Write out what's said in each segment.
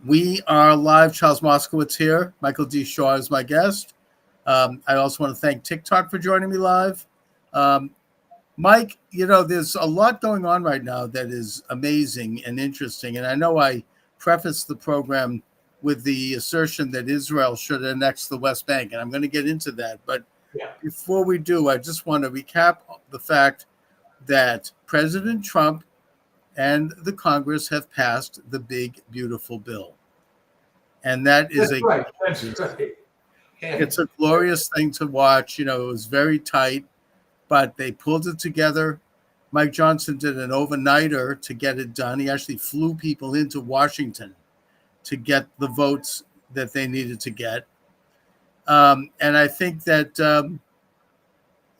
We are live. Charles Moscowitz here. Michael D. Shaw is my guest. I also want to thank TikTok for joining me live. Mike, there's a lot going on right now that is amazing and interesting. And I know I prefaced the program with the assertion that Israel should annex the West Bank, and I'm going to get into that. But before we do, I just want to recap the fact that President Trump and the Congress have passed the big, beautiful bill. And that is That's right. It's a glorious thing to watch. It was very tight, but they pulled it together. Mike Johnson did an overnighter to get it done. He actually flew people into Washington to get the votes that they needed to get. And I think that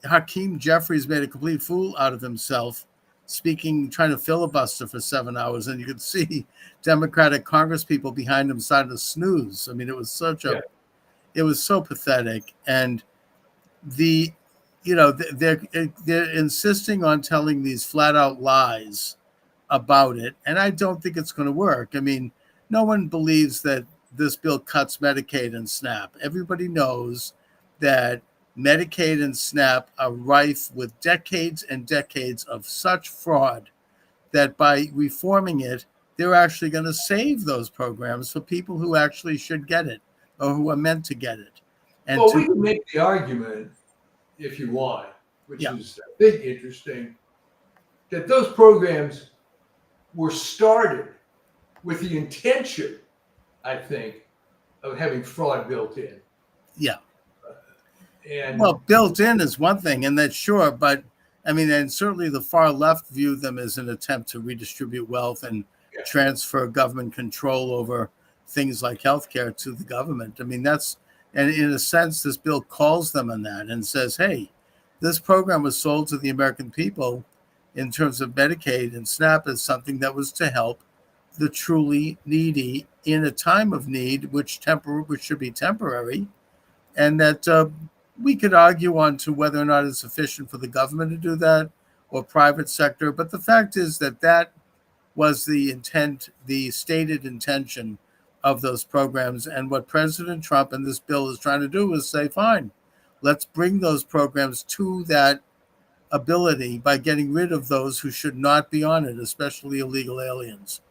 Hakeem Jeffries made a complete fool out of himself trying to filibuster for 7 hours. And you could see Democratic Congress people behind him starting to snooze. I mean, it was it was so pathetic. And they're insisting on telling these flat out lies about it. And I don't think it's going to work. I mean, no one believes that this bill cuts Medicaid and SNAP. Everybody knows that Medicaid and SNAP are rife with decades and decades of such fraud that by reforming it, they're actually going to save those programs for people who actually should get it or who are meant to get it. And we can make the argument, if you want, which is I think interesting, that those programs were started with the intention, I think, of having fraud built in. Yeah. And built in is one thing, and that's sure, but I mean, and certainly the far left view them as an attempt to redistribute wealth and transfer government control over things like healthcare to the government. I mean, and in a sense, this bill calls them on that and says, hey, this program was sold to the American people in terms of Medicaid and SNAP as something that was to help the truly needy in a time of need, which should be temporary, and that we could argue on to whether or not it's efficient for the government to do that or private sector. But the fact is that was the intent, the stated intention of those programs. And what President Trump and this bill is trying to do is say, fine, let's bring those programs to that ability by getting rid of those who should not be on it, especially illegal aliens.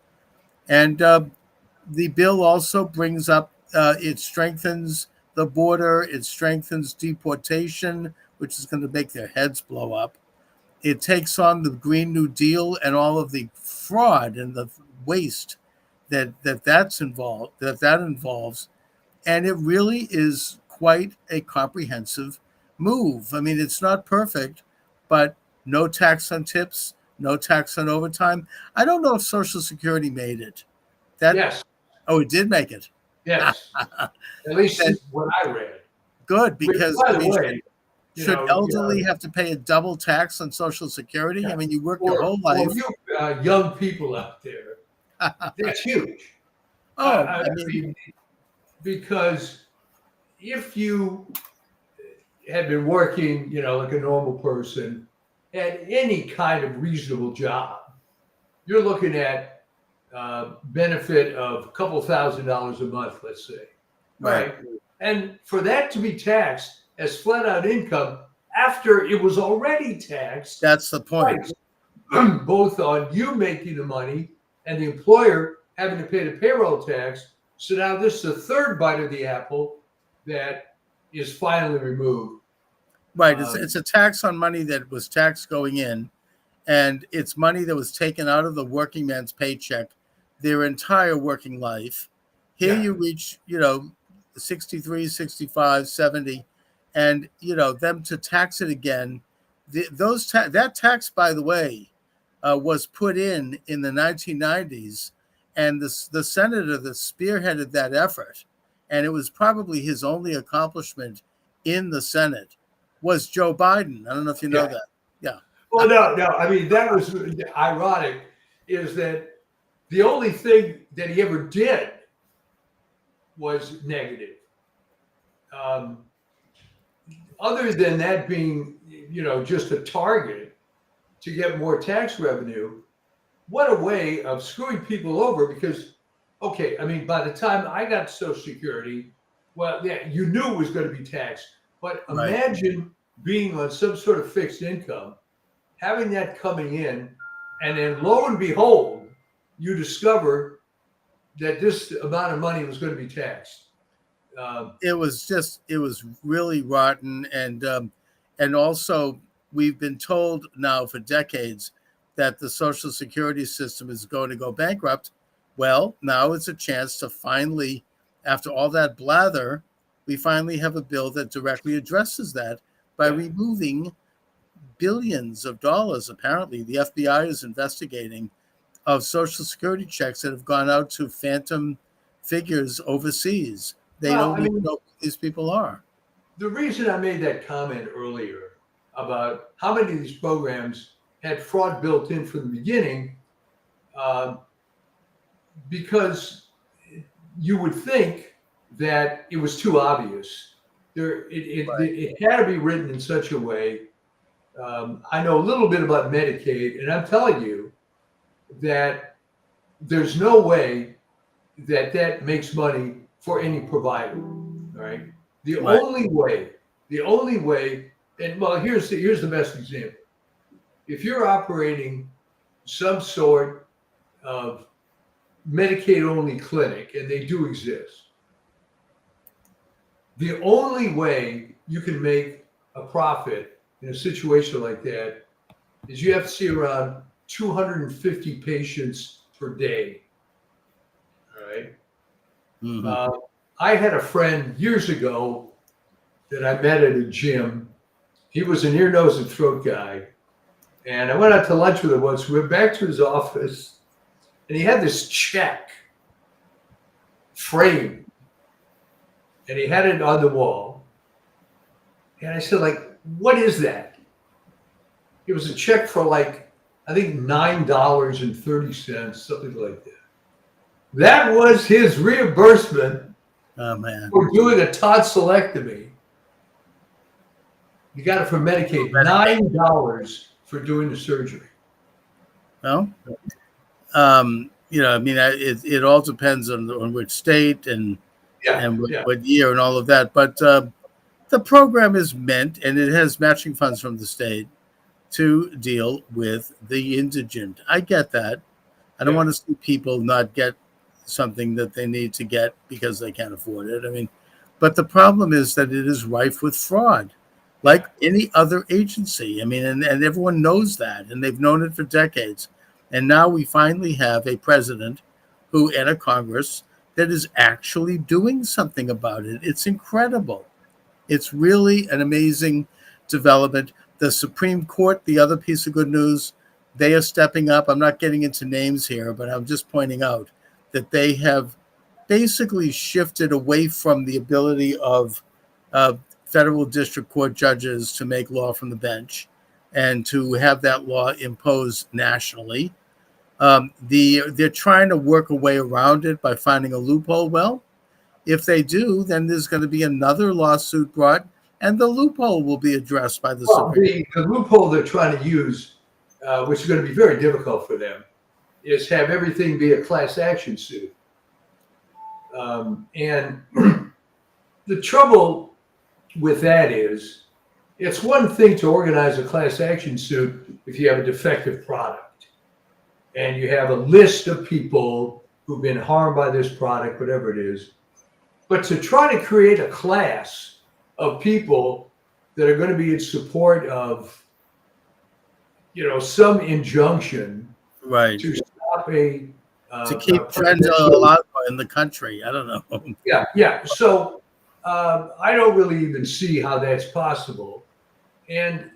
And the bill also brings up, it strengthens the border, it strengthens deportation, which is going to make their heads blow up. It takes on the Green New Deal and all of the fraud and the waste that involves. And it really is quite a comprehensive move. I mean, it's not perfect, but no tax on tips, no tax on overtime. I don't know if Social Security made it. Yes. Oh, it did make it. Yes. At least what I read. Good, because by the way, should elderly have to pay a double tax on Social Security? I mean, you work your whole life. For you young people out there, that's huge. I mean, because if you had been working, like a normal person at any kind of reasonable job, you're looking at benefit of a couple $1,000s a month, let's say. Right. And for that to be taxed as flat out income after it was already taxed. That's the point. Both on you making the money and the employer having to pay the payroll tax. So now this is the third bite of the apple that is finally removed. Right. It's a tax on money that was taxed going in, and it's money that was taken out of the working man's paycheck their entire working life. Here you reach, 63, 65, 70, and, them to tax it again. That tax, by the way, was put in the 1990s, and the senator that spearheaded that effort, and it was probably his only accomplishment in the Senate, was Joe Biden. I don't know if you know that. Yeah. Well, no. I mean, that was ironic, is that the only thing that he ever did was negative. Other than that being, just a target to get more tax revenue, what a way of screwing people over, because okay, I mean, by the time I got Social Security, well, yeah, you knew it was going to be taxed. But Right. imagine being on some sort of fixed income, having that coming in, and then lo and behold, you discover that this amount of money was going to be taxed. It was really rotten, and also we've been told now for decades that the Social Security system is going to go bankrupt. Well, now it's a chance to finally, after all that blather, we finally have a bill that directly addresses that by Yeah. removing billions of dollars. Apparently, the FBI is investigating of Social Security checks that have gone out to phantom figures overseas. They Well, don't I even mean, know who these people are. the reason I made that comment earlier about how many of these programs had fraud built in from the beginning, uh, because you would think that it was too obvious. It had to be written in such a way. I know a little bit about Medicaid, and I'm telling you that there's no way that that makes money for any provider. All right. The Right. the only way, and well, here's the best example. If you're operating some sort of Medicaid only clinic, and they do exist, the only way you can make a profit in a situation like that is you have to see around 250 patients per day. All right. Mm-hmm. I had a friend years ago that I met at a gym. He was an ear, nose, and throat guy. And I went out to lunch with him once. We went back to his office, and he had this check framed, and he had it on the wall. And I said, like, what is that? It was a check for like, I think $9.30, something like that. That was his reimbursement Oh man. for doing a tonsillectomy. You got it from Medicaid, $9 for doing the surgery. Well, I mean, it all depends on which state and what year and all of that. But the program is meant, and it has matching funds from the state to deal with the indigent. I get that. I don't want to see people not get something that they need to get because they can't afford it. I mean, but the problem is that it is rife with fraud, like any other agency. I mean, and everyone knows that, and they've known it for decades. And now we finally have a president who, and a Congress that is actually doing something about it. It's incredible. It's really an amazing development. The Supreme Court, the other piece of good news, they are stepping up. I'm not getting into names here, but I'm just pointing out that they have basically shifted away from the ability of federal district court judges to make law from the bench and to have that law imposed nationally. They're trying to work a way around it by finding a loophole. Well, if they do, then there's going to be another lawsuit brought, and the loophole will be addressed by the Supreme Court. The loophole they're trying to use, which is going to be very difficult for them, is have everything be a class action suit. And the trouble with that is, it's one thing to organize a class action suit if you have a defective product and you have a list of people who've been harmed by this product, whatever it is. But to try to create a class of people that are going to be in support of, some injunction, right, to stop a to keep trends alive in the country. I don't know. Yeah. So I don't really even see how that's possible. And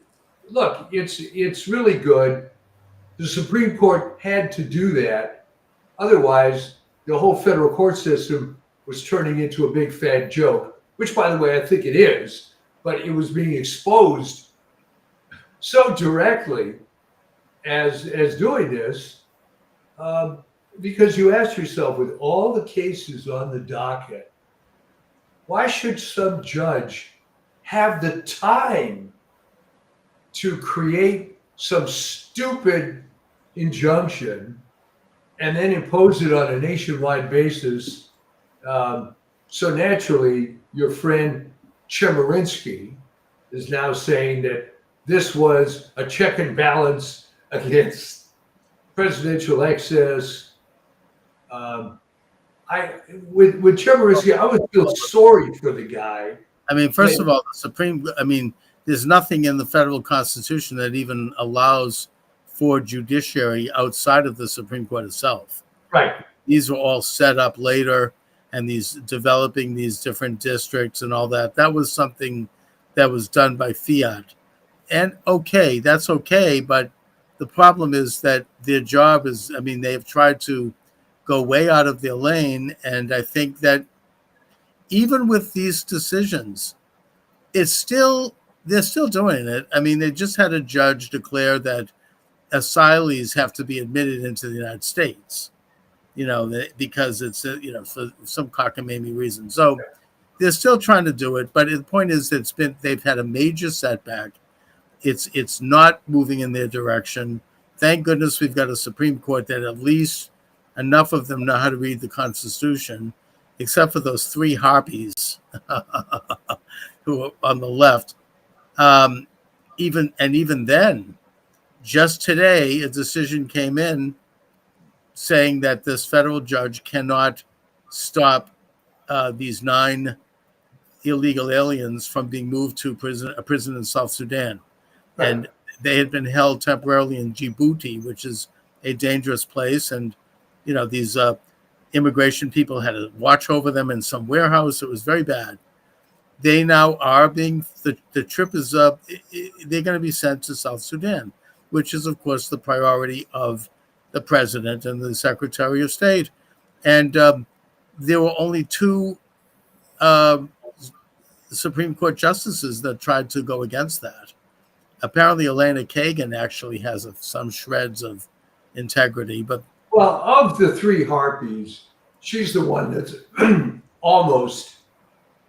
look, it's really good. The Supreme Court had to do that. Otherwise, the whole federal court system was turning into a big fat joke, which, by the way, I think it is, but it was being exposed so directly as doing this, because you ask yourself, with all the cases on the docket, why should some judge have the time to create some stupid injunction and then impose it on a nationwide basis. So naturally, your friend Chemerinsky is now saying that this was a check and balance against presidential excess. With Chemerinsky, I would feel sorry for the guy. I mean, first of all, there's nothing in the federal Constitution that even allows for judiciary outside of the Supreme Court itself. Right. These were all set up later, and these developing these different districts and all that. That was something that was done by fiat. And okay, that's okay, but the problem is that their job is, they've tried to go way out of their lane, and I think that even with these decisions, they're still doing it. I mean, they just had a judge declare that asylees have to be admitted into the United States, because it's, for some cockamamie reason. So they're still trying to do it. But the point is, they've had a major setback. It's not moving in their direction. Thank goodness we've got a Supreme Court that at least enough of them know how to read the Constitution, except for those three harpies who are on the left. Even then, just today, a decision came in saying that this federal judge cannot stop these 9 illegal aliens from being moved to a prison in South Sudan. Right. And they had been held temporarily in Djibouti, which is a dangerous place. And, these immigration people had to watch over them in some warehouse. It was very bad. They now are the trip is up. They're going to be sent to South Sudan, which is, of course, the priority of the president and the Secretary of State. And there were only 2 Supreme Court justices that tried to go against that. Apparently, Elena Kagan actually has some shreds of integrity. But well, of the 3 harpies, she's the one that's almost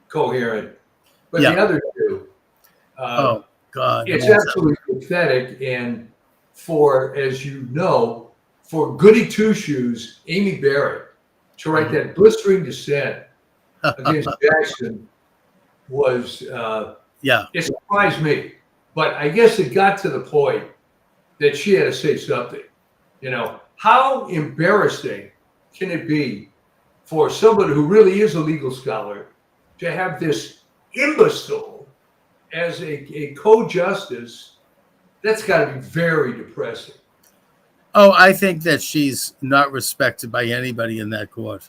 coherent. But the other 2, oh God, it's absolutely pathetic. And as you know, for goody two shoes, Amy Barrett, to write that blistering dissent against Jackson was it surprised me. But I guess it got to the point that she had to say something. How embarrassing can it be for somebody who really is a legal scholar to have this imbecile as a co-justice? That's got to be very depressing. Oh, I think that she's not respected by anybody in that court.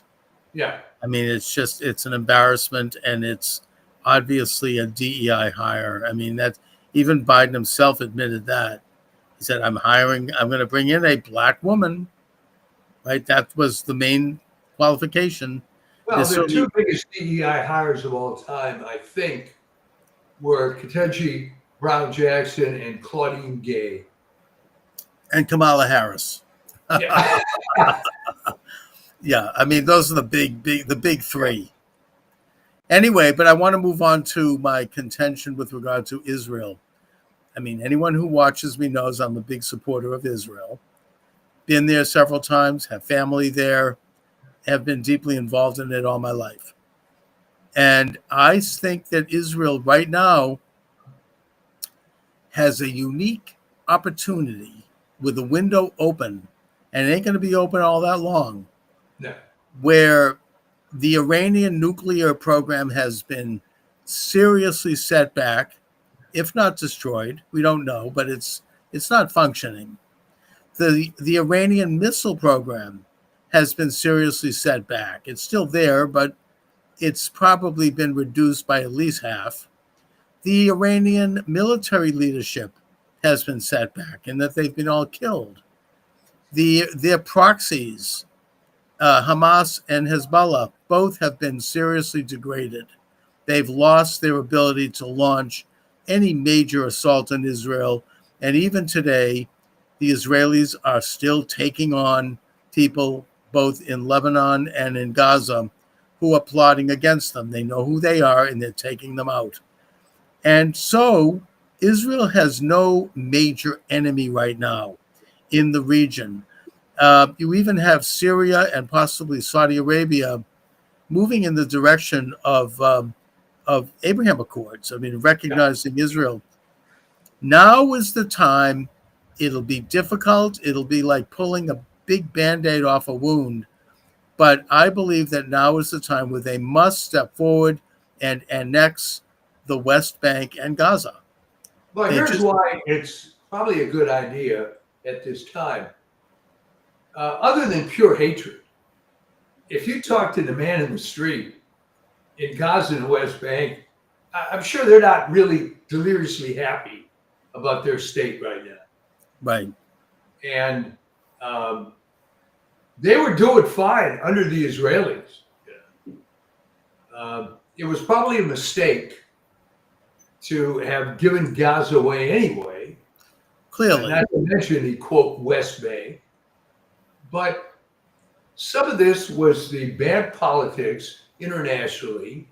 Yeah. I mean, it's an embarrassment, and it's obviously a DEI hire. I mean, that even Biden himself admitted that. He said, I'm going to bring in a black woman, right? That was the main qualification. Well, the 2 biggest DEI hires of all time, I think, were Ketanji Brown Jackson and Claudine Gay. And Kamala Harris. Yeah. Yeah, I mean, those are the big 3. Anyway, but I want to move on to my contention with regard to Israel. I mean, anyone who watches me knows I'm a big supporter of Israel. Been there several times, have family there, have been deeply involved in it all my life. And I think that Israel right now has a unique opportunity with the window open, and it ain't going to be open all that long, where the Iranian nuclear program has been seriously set back, if not destroyed. We don't know, but it's not functioning. The Iranian missile program has been seriously set back. It's still there, but it's probably been reduced by at least half. The Iranian military leadership has been set back, and that they've been all killed. Their proxies, Hamas and Hezbollah, both have been seriously degraded. They've lost their ability to launch any major assault on Israel. And even today, the Israelis are still taking on people both in Lebanon and in Gaza who are plotting against them. They know who they are, and they're taking them out. And so Israel has no major enemy right now in the region. You even have Syria and possibly Saudi Arabia moving in the direction of Abraham Accords. I mean, recognizing Israel. Now is the time. It'll be difficult. It'll be like pulling a big Band-Aid off a wound. But I believe that now is the time where they must step forward and annex the West Bank and Gaza. Well, here's why it's probably a good idea at this time. Other than pure hatred, if you talk to the man in the street in Gaza and the West Bank, I'm sure they're not really deliriously happy about their state right now. Right. And they were doing fine under the Israelis. It was probably a mistake to have given Gaza away anyway. Clearly. Not to mention the, quote, West Bank. But some of this was the bad politics internationally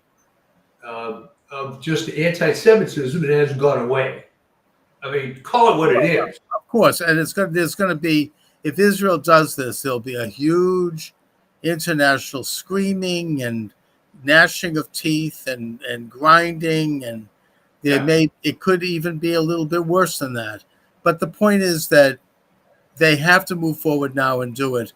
of just anti-Semitism that hasn't gone away. I mean, call it what it is. Of course, and there's going to be, if Israel does this, there'll be a huge international screaming and gnashing of teeth and grinding, and it could even be a little bit worse than that. But the point is that they have to move forward now and do it.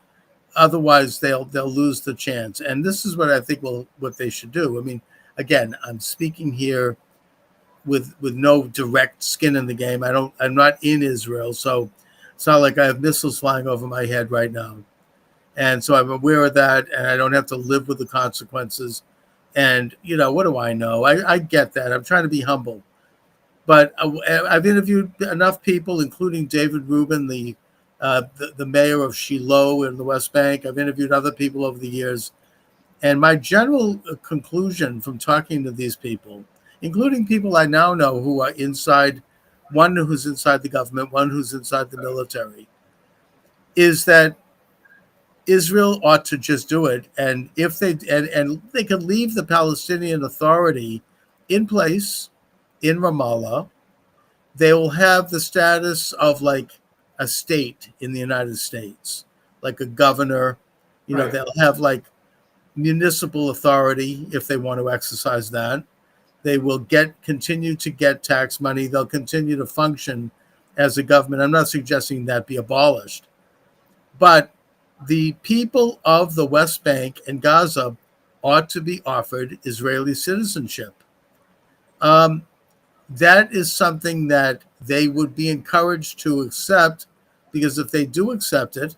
Otherwise, they'll lose the chance. And this is what I think what they should do. I mean, again, I'm speaking here with no direct skin in the game. I'm not in Israel, so it's not like I have missiles flying over my head right now. And so I'm aware of that, and I don't have to live with the consequences. And, what do I know? I get that. I'm trying to be humble. But I've interviewed enough people, including David Rubin, the mayor of Shiloh in the West Bank. I've interviewed other people over the years. And my general conclusion from talking to these people, including people I now know who are inside, one who's inside the government, one who's inside the military, is that Israel ought to just do it. And if they could leave the Palestinian Authority in place in Ramallah, they will have the status of like a state in the United States, like a governor. Right. They'll have like municipal authority if they want to exercise that. They will continue to get tax money. They'll continue to function as a government. I'm not suggesting that be abolished, but the people of the West Bank and Gaza ought to be offered Israeli citizenship. That is something that they would be encouraged to accept, because if they do accept it,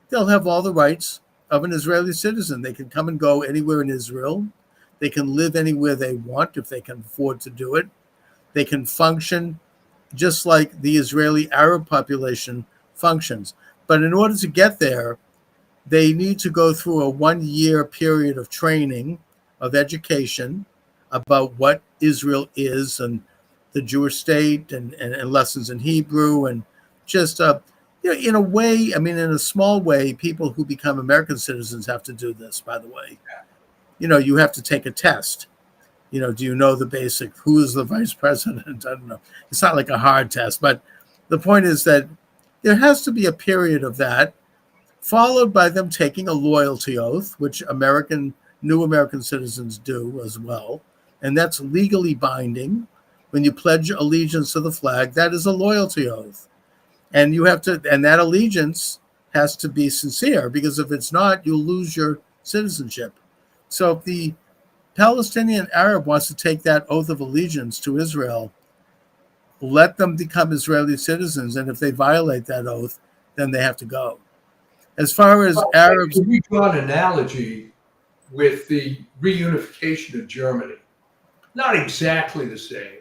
they'll have all the rights of an Israeli citizen. They can come and go anywhere in Israel. They can live anywhere they want if they can afford to do it. They can function just like the Israeli Arab population functions. But in order to get there, they need to go through a 1-year period of training, of education about what Israel is and the Jewish state and lessons in Hebrew, and just in a way, in a small way, people who become American citizens have to do this, by the way. You have to take a test. Do you know the basic, who is the vice president? I don't know. It's not like a hard test, but the point is that there has to be a period of that, followed by them taking a loyalty oath, which new American citizens do as well. And that's legally binding. When you pledge allegiance to the flag, that is a loyalty oath. And and that allegiance has to be sincere, because if it's not, you'll lose your citizenship. So if the Palestinian Arab wants to take that oath of allegiance to Israel, let them become Israeli citizens. And if they violate that oath, then they have to go. As far as Arabs... We draw an analogy with the reunification of Germany. Not exactly the same.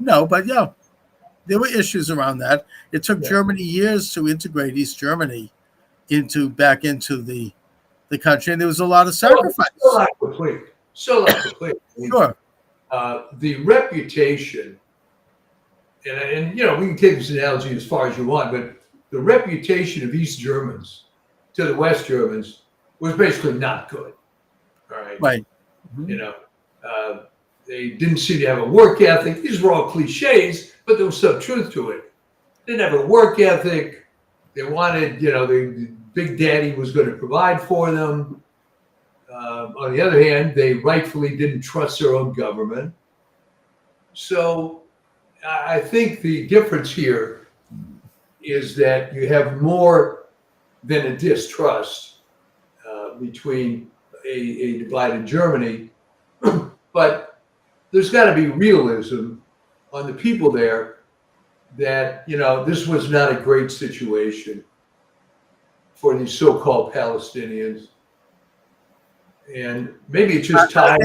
No, but yeah, there were issues around that. It took Germany years to integrate East Germany back into the country, and there was a lot of sacrifice. Still not complete. Sure. The reputation, and we can take this analogy as far as you want, but the reputation of East Germans to the West Germans was basically not good. All right. Right. Mm-hmm. They didn't seem to have a work ethic. These were all cliches, but there was some truth to it. They didn't have a work ethic. They wanted, they Big Daddy was going to provide for them. On the other hand, they rightfully didn't trust their own government. So I think the difference here is that you have more than a distrust between a divided Germany, but there's got to be realism on the people there that, this was not a great situation for these so-called Palestinians. And maybe it's just time.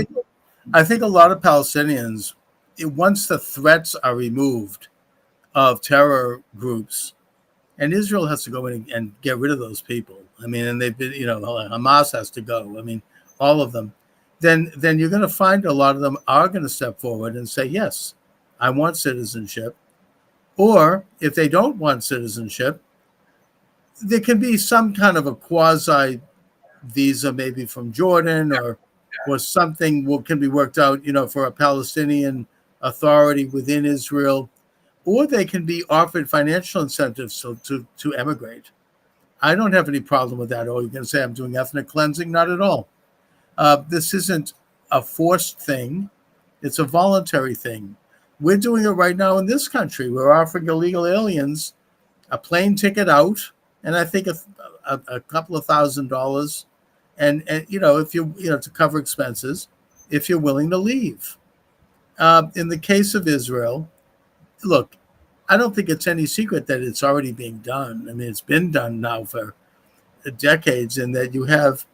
I think a lot of Palestinians, once the threats are removed of terror groups, and Israel has to go in and get rid of those people. I mean, and they've been, Hamas has to go. I mean, all of them. Then you're going to find a lot of them are going to step forward and say, yes, I want citizenship. Or if they don't want citizenship, there can be some kind of a quasi visa, maybe from Jordan or something can be worked out, for a Palestinian authority within Israel, or they can be offered financial incentives to emigrate. I don't have any problem with that. Or you can say I'm doing ethnic cleansing. Not at all. This isn't a forced thing. It's a voluntary thing. We're doing it right now in this country. We're offering illegal aliens a plane ticket out, and I think a couple of $1,000, and if you to cover expenses, if you're willing to leave. In the case of Israel, look, I don't think it's any secret that it's already being done. I mean, it's been done now for decades, in that you have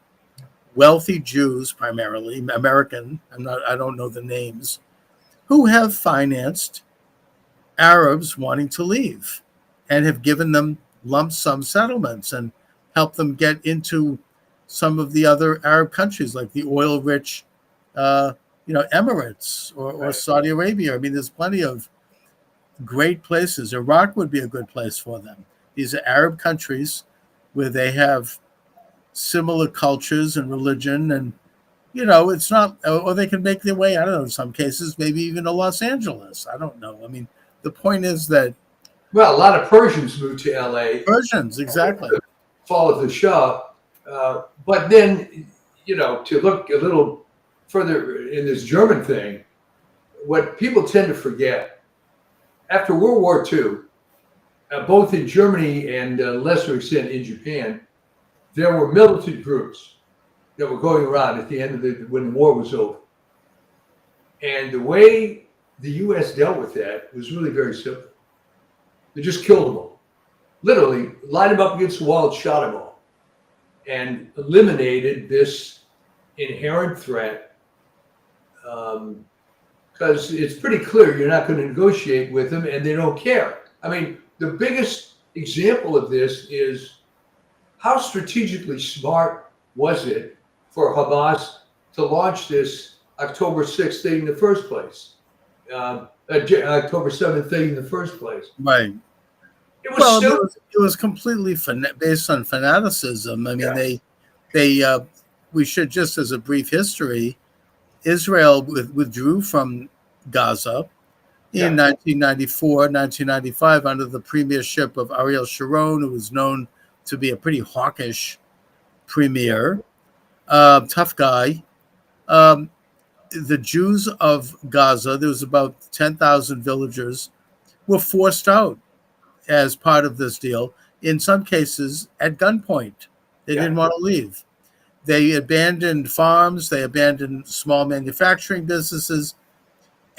wealthy Jews, primarily American, I don't know the names, who have financed Arabs wanting to leave and have given them lump sum settlements and helped them get into some of the other Arab countries, like the oil-rich, Emirates or Saudi Arabia. I mean, there's plenty of great places. Iraq would be a good place for them. These are Arab countries where they have similar cultures and religion, and it's not, or they can make their way, I don't know, in some cases maybe even to Los Angeles. I don't know. I mean, the point is that a lot of Persians moved to LA. Persians, exactly. Fall of the Shah. But then, to look a little further in this German thing, what people tend to forget, after World War II, both in Germany and lesser extent in Japan, there were militant groups that were going around at the end of when the war was over. And the way the U.S. dealt with that was really very simple. They just killed them all. Literally, lined them up against the wall and shot them all. And eliminated this inherent threat. Because it's pretty clear you're not going to negotiate with them, and they don't care. I mean, the biggest example of this is how strategically smart was it for Hamas to launch this October 6th thing in the first place? October 7th thing in the first place. Right. It was completely based on fanaticism. I mean, we should, just as a brief history, Israel withdrew from Gaza in 1994, 1995 under the premiership of Ariel Sharon, who was known to be a pretty hawkish premier, tough guy. The Jews of Gaza, there was about 10,000 villagers, were forced out as part of this deal, in some cases at gunpoint. They didn't want to leave. They abandoned farms, they abandoned small manufacturing businesses,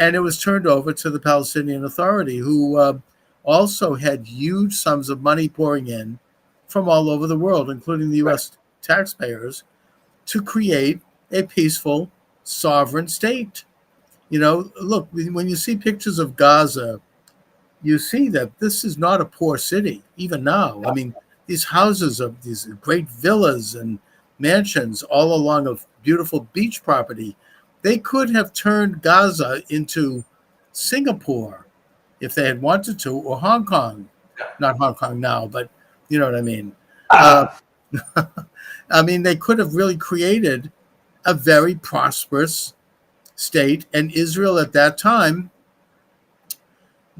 and it was turned over to the Palestinian Authority, who also had huge sums of money pouring in from all over the world, including the U.S. taxpayers, to create a peaceful, sovereign state. Look, when you see pictures of Gaza, you see that this is not a poor city, even now. I mean, these houses of these great villas and mansions all along a beautiful beach property, they could have turned Gaza into Singapore if they had wanted to, or Hong Kong. Not Hong Kong now, but you know what I mean. I mean, they could have really created a very prosperous state, and Israel at that time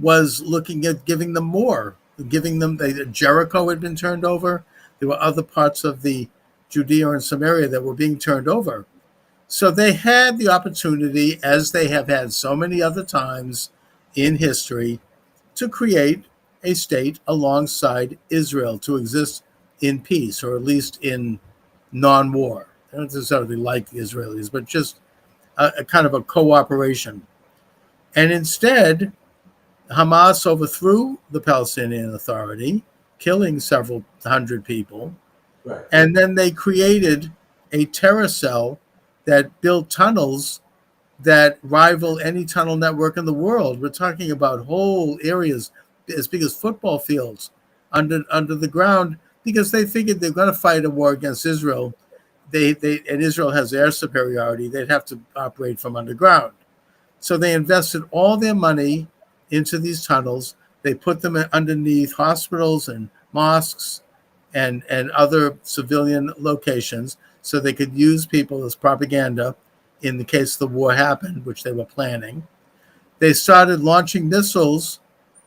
was looking at giving them more, Jericho had been turned over. There were other parts of the Judea and Samaria that were being turned over. So they had the opportunity, as they have had so many other times in history, to create a state alongside Israel, to exist in peace, or at least in non-war. They don't necessarily like the Israelis, but just a kind of a cooperation. And instead, Hamas overthrew the Palestinian Authority, killing several hundred people. Right. And then they created a terror cell that built tunnels that rival any tunnel network in the world. We're talking about whole areas as big as football fields under the ground, because they figured they're going to fight a war against Israel. And Israel has air superiority. They'd have to operate from underground. So they invested all their money into these tunnels. They put them underneath hospitals and mosques and other civilian locations, so they could use people as propaganda in the case the war happened, which they were planning. They started launching missiles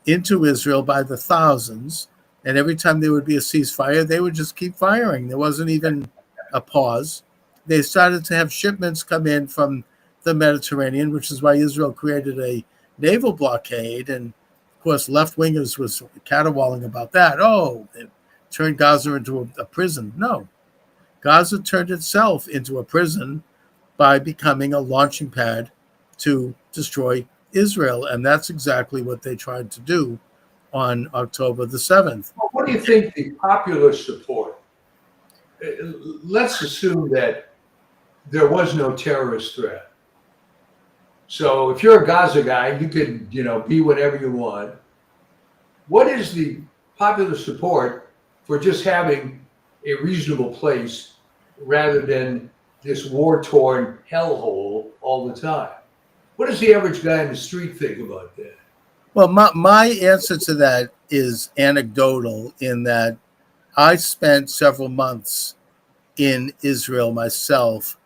into Israel by the thousands, and every time there would be a ceasefire, they would just keep firing. There wasn't even a pause. They started to have shipments come in from the Mediterranean, which is why Israel created a naval blockade. And of course, left-wingers was caterwauling about that. Oh, they turned Gaza into a prison. No, Gaza turned itself into a prison by becoming a launching pad to destroy Israel. And that's exactly what they tried to do on October the 7th. Well, what do you think the popular support? Let's assume that there was no terrorist threat. So if you're a Gaza guy, you can, be whatever you want. What is the popular support for just having a reasonable place rather than this war-torn hellhole all the time? What does the average guy in the street think about that? Well, my answer to that is anecdotal, in that I spent several months in Israel myself,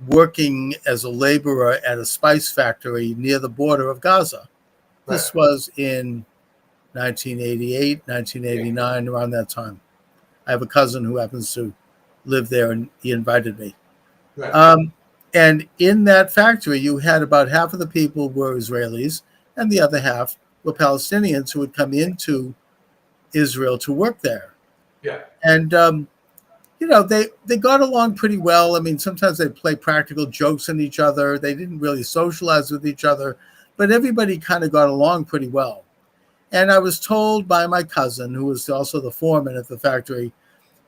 working as a laborer at a spice factory near the border of Gaza. Right. This was in 1988, 1989, around that time. I have a cousin who happens to live there, and he invited me. Right. And in that factory, you had about half of the people were Israelis, and the other half were Palestinians who would come into Israel to work there. Yeah. And they got along pretty well. I mean, sometimes they'd play practical jokes on each other. They didn't really socialize with each other, but everybody kind of got along pretty well. And I was told by my cousin, who was also the foreman at the factory,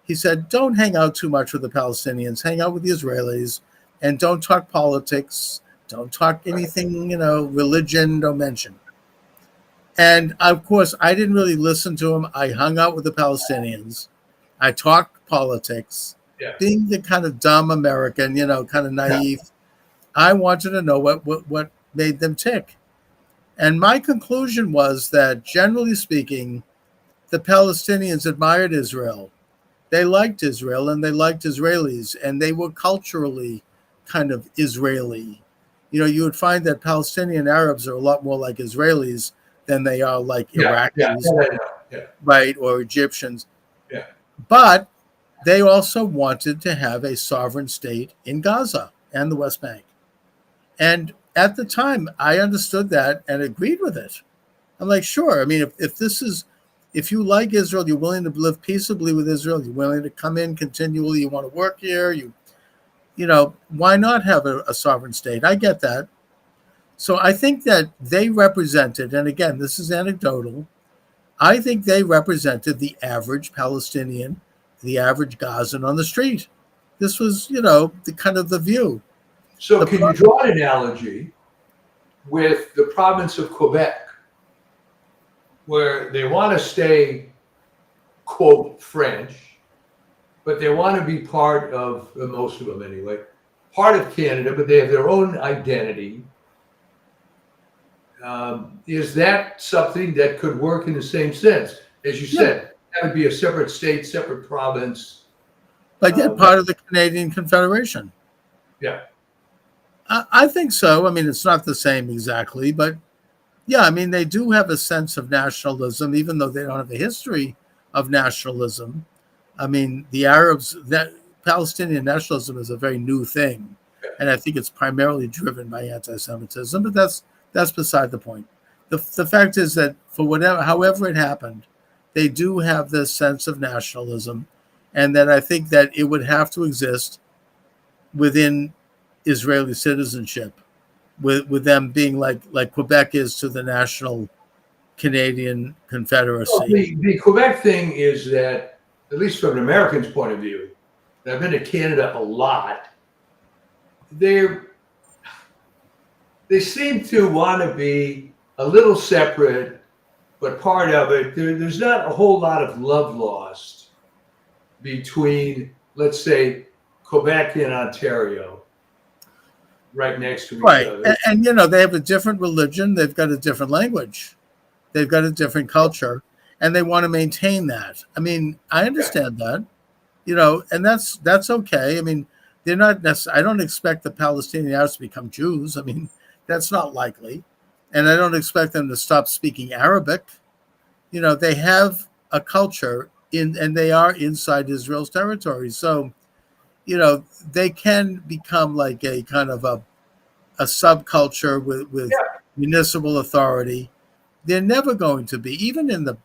he said, don't hang out too much with the Palestinians, hang out with the Israelis, and don't talk politics, don't talk anything, religion, don't mention. And of course, I didn't really listen to him. I hung out with the Palestinians. I talked politics, being the kind of dumb American, kind of naive. Yeah. I wanted to know what made them tick. And my conclusion was that, generally speaking, the Palestinians admired Israel. They liked Israel, and they liked Israelis, and they were culturally kind of Israeli. You would find that Palestinian Arabs are a lot more like Israelis than they are like Iraqis, right, or Egyptians. Yeah. But they also wanted to have a sovereign state in Gaza and the West Bank. And at the time, I understood that and agreed with it. I'm like, sure. I mean, if you like Israel, you're willing to live peaceably with Israel, you're willing to come in continually, you want to work here, why not have a sovereign state? I get that. So I think that they represented, and again, this is anecdotal, I think they represented the average Palestinian, the average Gazan on the street. This was, the kind of the view. So can you draw an analogy with the province of Quebec, where they want to stay, quote, French, but they want to be part of, most of them anyway, part of Canada, but they have their own identity. Is that something that could work in the same sense? As you said, that would be a separate state, separate province. Like that part of the Canadian Confederation. Yeah. I think so. I mean, it's not the same exactly, but yeah, I mean, they do have a sense of nationalism, even though they don't have a history of nationalism. I mean, the Arabs, that Palestinian nationalism is a very new thing, and I think it's primarily driven by anti-Semitism. But that's beside the point. The fact is that for however it happened, they do have this sense of nationalism, and that I think that it would have to exist within Israeli citizenship, with them being like Quebec is to the national Canadian Well, Confederacy. the Quebec thing is that, at least from an American's point of view, and I've been to Canada a lot. They seem to want to be a little separate, but part of it. There's not a whole lot of love lost between, let's say, Quebec and Ontario, right next to each Right. other. And they have a different religion, they've got a different language, they've got a different culture, and they want to maintain that. I mean, I understand that, and that's okay. I mean, they're not necessarily, I don't expect the Palestinian Arabs to become Jews. I mean, that's not likely. And I don't expect them to stop speaking Arabic. They have a culture and they are inside Israel's territory. So, they can become like a kind of a subculture with Yeah, municipal authority. They're never going to be, even in the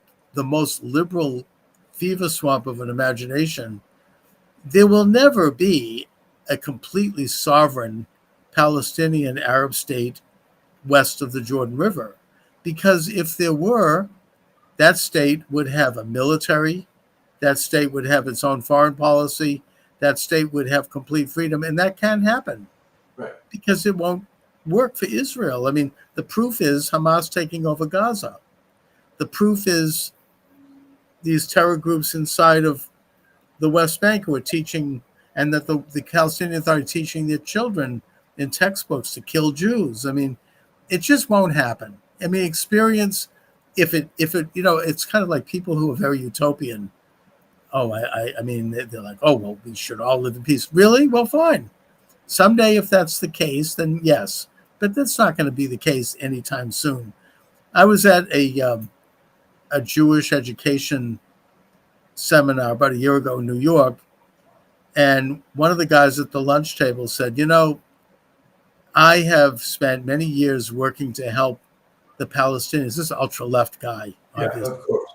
most liberal fever swamp of an imagination, there will never be a completely sovereign Palestinian Arab state west of the Jordan River. Because if there were, that state would have a military, that state would have its own foreign policy, that state would have complete freedom, and that can't happen right. because it won't work for Israel. I mean, the proof is Hamas taking over Gaza. The proof is these terror groups inside of the West Bank who are teaching, and that the Palestinian Authority teaching their children in textbooks to kill Jews. I mean, it just won't happen. I mean, experience, if it, it's kind of like people who are very utopian. Oh, I mean, they're like, oh, well, we should all live in peace. Really? Well, fine. Someday, if that's the case, then yes. But that's not going to be the case anytime soon. I was at a Jewish education seminar about a year ago in New York, and one of the guys at the lunch table said, I have spent many years working to help the Palestinians. This is an ultra left guy, obviously. Yeah, of course.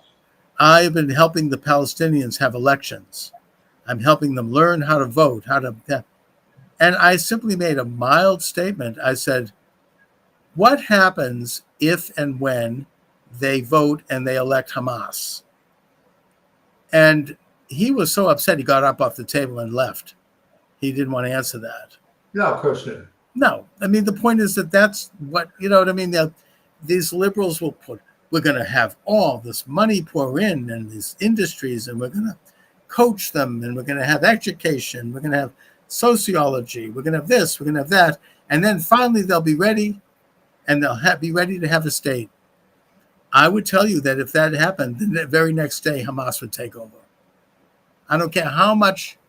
I've been helping the Palestinians have elections. I'm helping them learn how to vote, and I simply made a mild statement. I said, what happens if and when they vote and they elect Hamas? And he was so upset, he got up off the table and left. He didn't want to answer that. No, of course not. No, I mean, the point is that's what, what I mean? These liberals will we're going to have all this money pour in and these industries, and we're going to coach them, and we're going to have education, we're going to have sociology, we're going to have this, we're going to have that. And then finally they'll be ready, and they'll be ready to have a state. I would tell you that if that happened, then the very next day Hamas would take over. I don't care how much,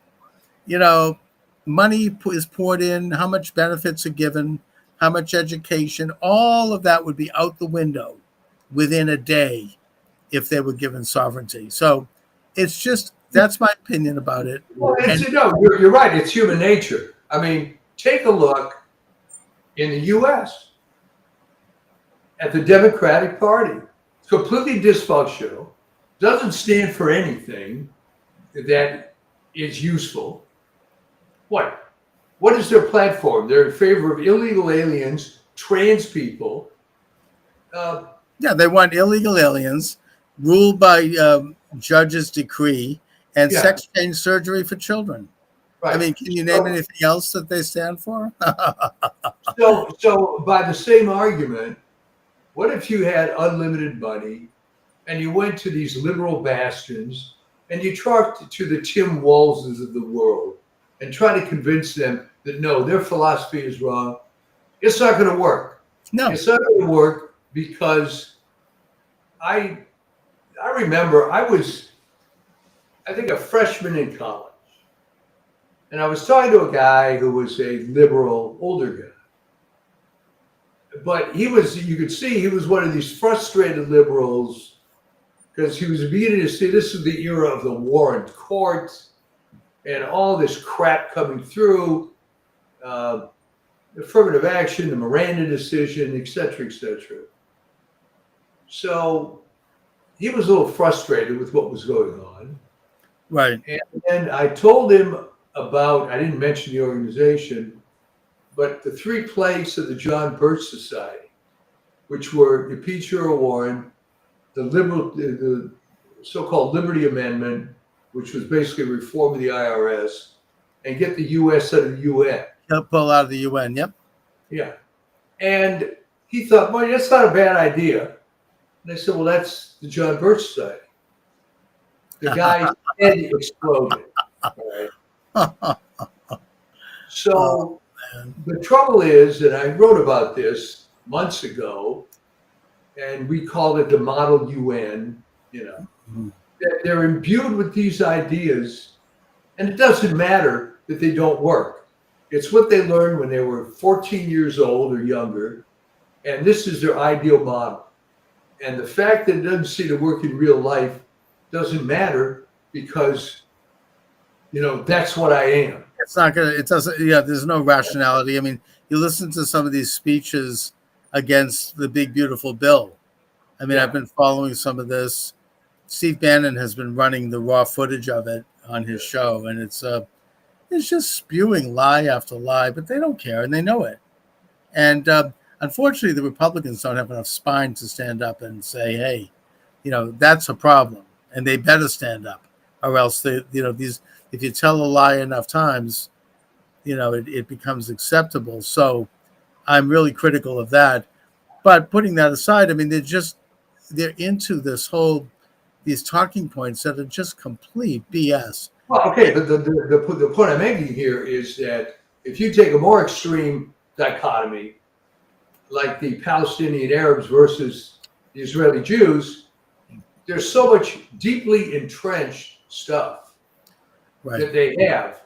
money is poured in, how much benefits are given, how much education, all of that would be out the window within a day if they were given sovereignty. So it's just, that's my opinion about it. Well, you're right. It's human nature. I mean, take a look in the U.S. at the Democratic Party. It's completely dysfunctional, doesn't stand for anything that is useful. What is their platform? They're in favor of illegal aliens, trans people. They want illegal aliens, ruled by judge's decree, and sex change surgery for children. Right. I mean, can you name anything else that they stand for? So by the same argument, what if you had unlimited money and you went to these liberal bastions and you talked to the Tim Walzes of the world and try to convince them that no, their philosophy is wrong? It's not going to work. No, it's not going to work because I remember I was, I think, a freshman in college, and I was talking to a guy who was a liberal, older guy. But he was, you could see he was one of these frustrated liberals because he was beginning to see this is the era of the war in court and all this crap coming through, affirmative action, the Miranda decision, et cetera, et cetera. So he was a little frustrated with what was going on. Right. And then I told him about, I didn't mention the organization, but the 3 planks of the John Birch Society, which were impeach Earl Warren, the so-called Liberty Amendment, which was basically reform of the IRS, and get the U.S. out of the UN. Pull out of the UN, yep. Yeah. And he thought, well, that's not a bad idea. And I said, well, that's the John Birch Society. The guy's head exploded. Right? So the trouble is, and I wrote about this months ago, and we called it the model UN, they're imbued with these ideas, and it doesn't matter that they don't work. It's what they learned when they were 14 years old or younger, and this is their ideal model. And the fact that it doesn't seem to work in real life doesn't matter because, that's what I am. It's not going to, it doesn't, there's no rationality. I mean, you listen to some of these speeches against the big, beautiful bill. I mean, I've been following some of this. Steve Bannon has been running the raw footage of it on his show, and it's just spewing lie after lie, but they don't care, and they know it. And unfortunately, the Republicans don't have enough spine to stand up and say, hey, that's a problem, and they better stand up, or else these, if you tell a lie enough times, it becomes acceptable. So I'm really critical of that. But putting that aside, I mean, they're into these talking points that are just complete BS. Well, okay, but the point I'm making here is that if you take a more extreme dichotomy, like the Palestinian Arabs versus the Israeli Jews, there's so much deeply entrenched stuff that they have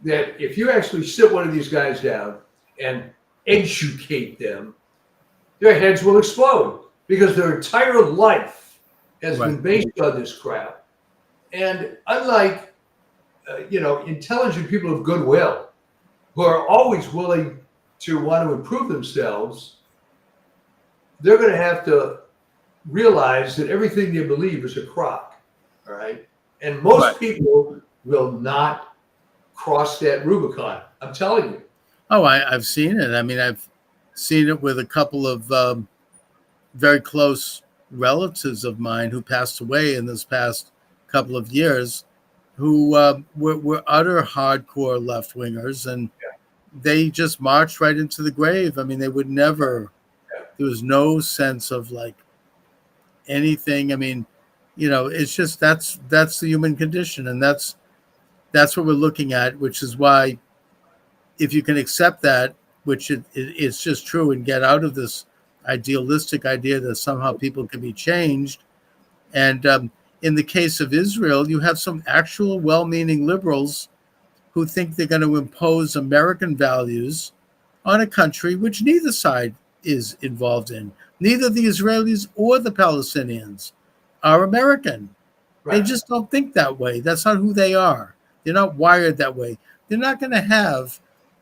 that if you actually sit one of these guys down and educate them, their heads will explode because their entire life has been based on this crap. And unlike, intelligent people of goodwill who are always willing to want to improve themselves, they're going to have to realize that everything they believe is a crock. All right. And most people will not cross that Rubicon. I'm telling you. Oh, I've seen it. I mean, I've seen it with a couple of very close relatives of mine who passed away in this past couple of years, who were utter hardcore left-wingers, and they just marched right into the grave. I mean, they would never, there was no sense of like anything. I mean, it's just, that's the human condition. And that's what we're looking at, which is why if you can accept that, which it's just true, and get out of this idealistic idea that somehow people can be changed. And in the case of Israel, you have some actual well-meaning liberals who think they're going to impose American values on a country which neither side is involved in. Neither the Israelis or the Palestinians are American. They just don't think that way. That's not who they are. They're not wired that way. They're not going to have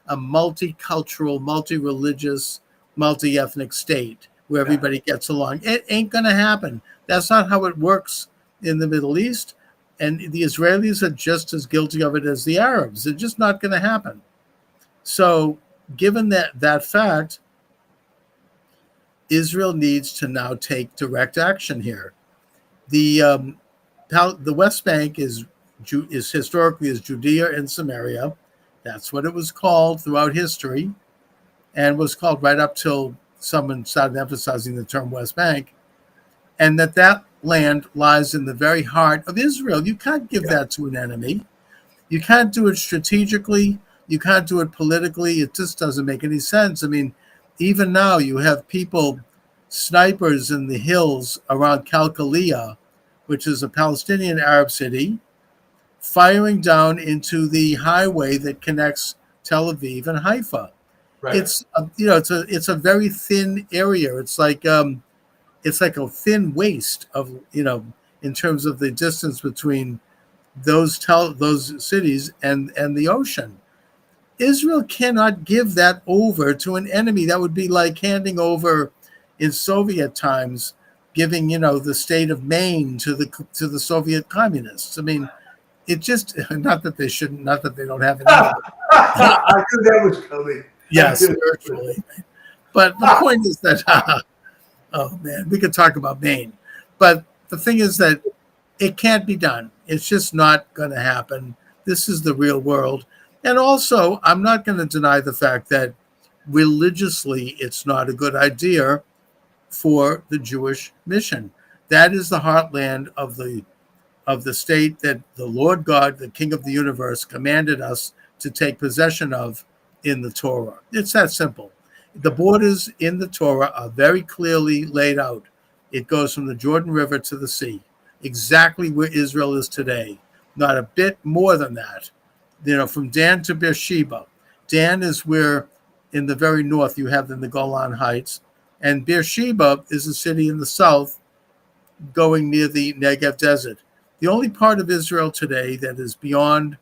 a multicultural, multi-religious, multi-ethnic state where everybody gets along. It ain't going to happen. That's not how it works in the Middle East. And the Israelis are just as guilty of it as the Arabs. It's just not going to happen. So given that fact, Israel needs to now take direct action here. The West Bank is historically is Judea and Samaria. That's what it was called throughout history, and was called right up till someone started emphasizing the term West Bank, and that land lies in the very heart of Israel. You can't give that to an enemy. You can't do it strategically. You can't do it politically. It just doesn't make any sense. I mean, even now you have people, snipers in the hills around Kalkalia, which is a Palestinian Arab city, firing down into the highway that connects Tel Aviv and Haifa. It's a very thin area. It's like a thin waste of, in in terms of the distance between those cities and the ocean. Israel cannot give that over to an enemy. That would be like handing over, in Soviet times, giving the state of Maine to the Soviet communists. I mean, it just, not that they shouldn't, not that they don't have it. I knew that was coming. Yes, virtually. But the point is that, oh man, we could talk about Maine. But the thing is that it can't be done. It's just not going to happen. This is the real world. And also, I'm not going to deny the fact that religiously it's not a good idea for the Jewish mission. That is the heartland of the state that the Lord God, the King of the universe, commanded us to take possession of in the Torah. It's that simple. The borders in the Torah are very clearly laid out. It goes from the Jordan River to the sea, exactly where Israel is today, not a bit more than that. From Dan to Beersheba. Dan is where, in the very north, you have the Golan Heights, and Beersheba is a city in the south, going near the Negev Desert. The only part of Israel today that is beyond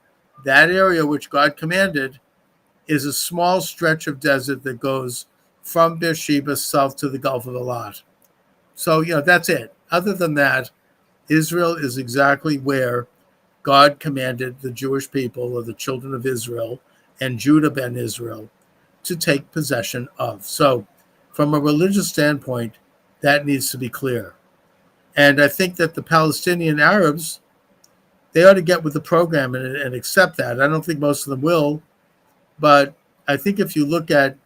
that area which God commanded is a small stretch of desert that goes from Beersheba south to the Gulf of Eilat. So, that's it. Other than that, Israel is exactly where God commanded the Jewish people, or the children of Israel, and Judah ben Israel, to take possession of. So, from a religious standpoint, that needs to be clear. And I think that the Palestinian Arabs, they ought to get with the program and accept that. I don't think most of them will, but I think if you look at,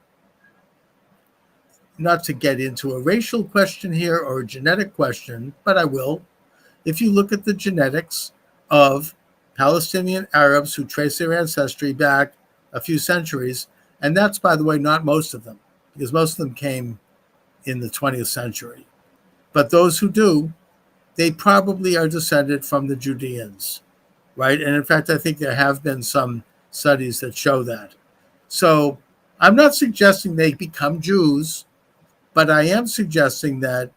not to get into a racial question here or a genetic question, but I will, if you look at the genetics of Palestinian Arabs who trace their ancestry back a few centuries, and that's, by the way, not most of them, because most of them came in the 20th century. But those who do, they probably are descended from the Judeans, right? And in fact, I think there have been some studies that show that. So I'm not suggesting they become Jews, but I am suggesting that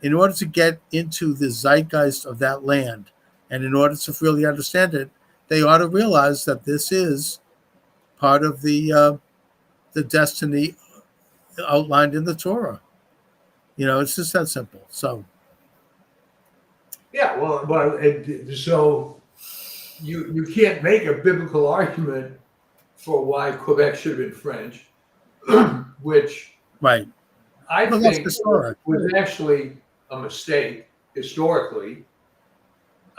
in order to get into the zeitgeist of that land, and in order to really understand it, they ought to realize that this is part of the destiny outlined in the Torah. It's just that simple. So, yeah, so you can't make a biblical argument for why Quebec should have been French, which right. I think was actually a mistake historically.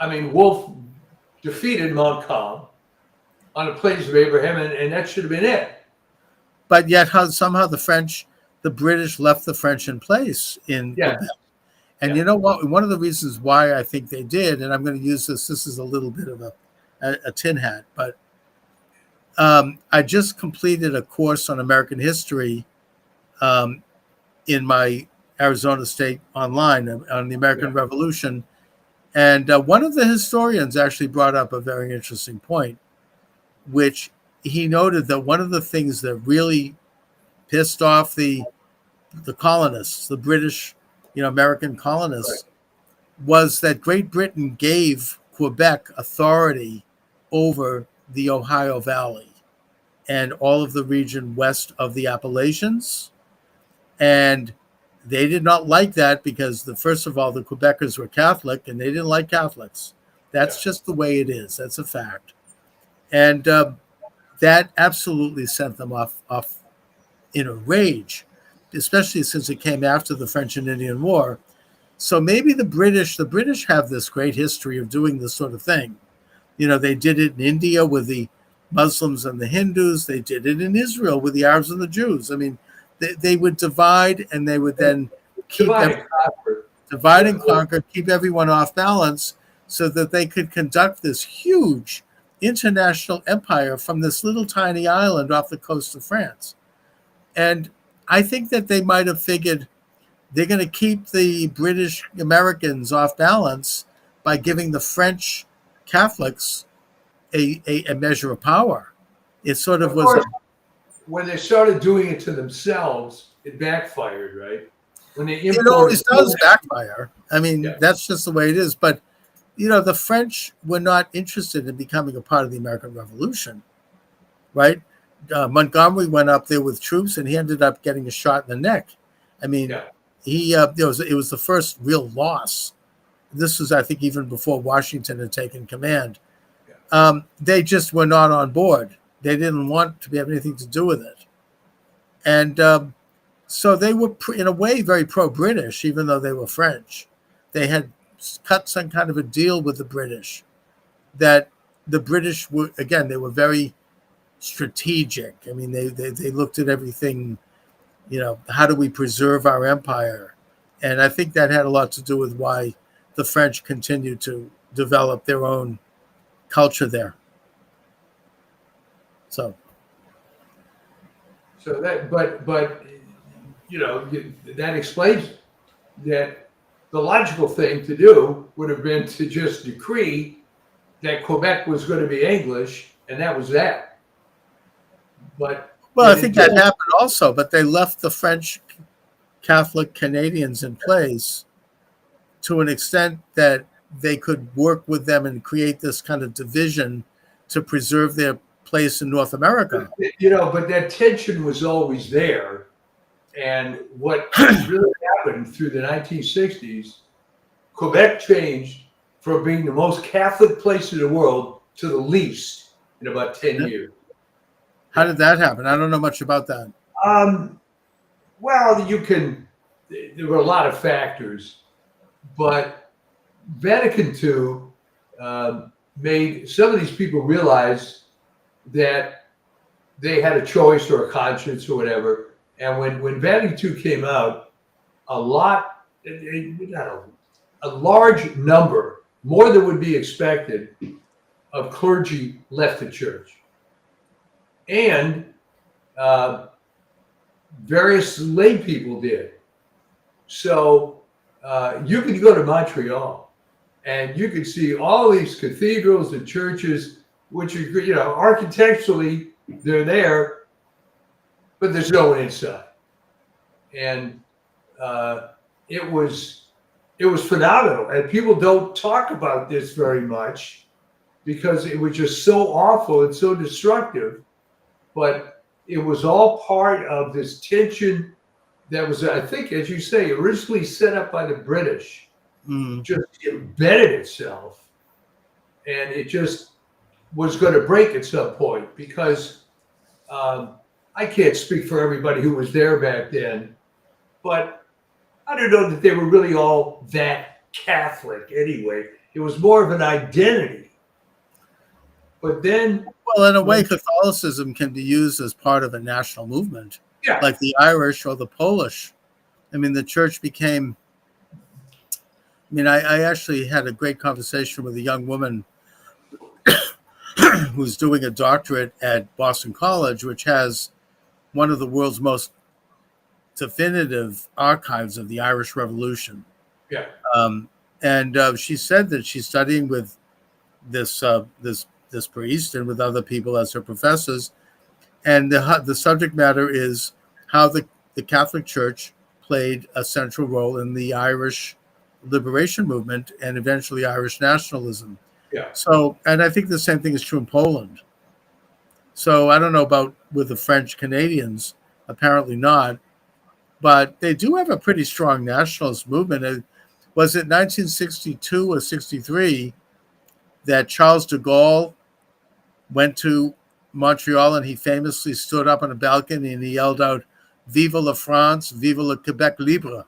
I mean, Wolfe defeated Montcalm on the Plains of Abraham, and that should have been it. But yet, somehow the British left the French in place in Quebec. And you know what? One of the reasons why I think they did, and I'm going to use this is a little bit of a tin hat, but I just completed a course on American history in my Arizona State online on the American Revolution. And one of the historians actually brought up a very interesting point, which he noted that one of the things that really pissed off the colonists, the British, American colonists, was that Great Britain gave Quebec authority over the Ohio Valley and all of the region west of the Appalachians. And they did not like that because, first of all, the Quebecers were Catholic and they didn't like Catholics. That's just the way it is. That's a fact. And that absolutely sent them off in a rage, especially since it came after the French and Indian War. So maybe the British have this great history of doing this sort of thing. They did it in India with the Muslims and the Hindus. They did it in Israel with the Arabs and the Jews. I mean, they would divide, and they would then divide and conquer, keep everyone off balance so that they could conduct this huge international empire from this little tiny island off the coast of France. And I think that they might have figured they're going to keep the British Americans off balance by giving the French Catholics a measure of power. It sort of was. When they started doing it to themselves, it backfired, right? When they it always does backfire. I mean, that's just the way it is. But the French were not interested in becoming a part of the American Revolution, right? Montgomery went up there with troops, and he ended up getting a shot in the neck. I mean, Yeah. it was the first real loss. This was, I think, even before Washington had taken command. Yeah. They just were not on board. They didn't want to have anything to do with it. And so they were, in a way, very pro-British, even though they were French. They had cut some kind of a deal with the British that the British were, again, they were very strategic. I mean, they looked at everything, how do we preserve our empire? And I think that had a lot to do with why the French continued to develop their own culture there. So that, but that explains that the logical thing to do would have been to just decree that Quebec was going to be English, and that was that. But I think that happened also, but they left the French Catholic Canadians in place to an extent that they could work with them and create this kind of division to preserve their place in North America. But that tension was always there. And what really happened through the 1960s, Quebec changed from being the most Catholic place in the world to the least in about 10 years. How did that happen? I don't know much about that. Well, there were a lot of factors, but Vatican II made some of these people realize that they had a choice or a conscience or whatever. And when Vatican II came out, a large number, more than would be expected, of clergy left the church. And various lay people did. So you could go to Montreal and you could see all these cathedrals and churches, which are, architecturally, they're there, but there's no one inside. And it was phenomenal. And people don't talk about this very much because it was just so awful and so destructive. But it was all part of this tension that was, I think, as you say, originally set up by the British, just embedded itself. And it just was going to break at some point because I can't speak for everybody who was there back then, but I don't know that they were really all that Catholic anyway. It was more of an identity. But then... Well, in a way, Catholicism can be used as part of a national movement, like the Irish or the Polish. I mean, the church became... I actually had a great conversation with a young woman who's doing a doctorate at Boston College, which has one of the world's most definitive archives of the Irish Revolution. Yeah. And she said that she's studying with this priest and with other people as her professors, and the subject matter is how the Catholic Church played a central role in the Irish liberation movement and eventually Irish nationalism. Yeah. So, and I think the same thing is true in Poland. So I don't know about with the French Canadians, apparently not, but they do have a pretty strong nationalist movement. Was it 1962 or 63 that Charles de Gaulle went to Montreal and he famously stood up on a balcony and he yelled out, "Vive la France, vive le Québec libre."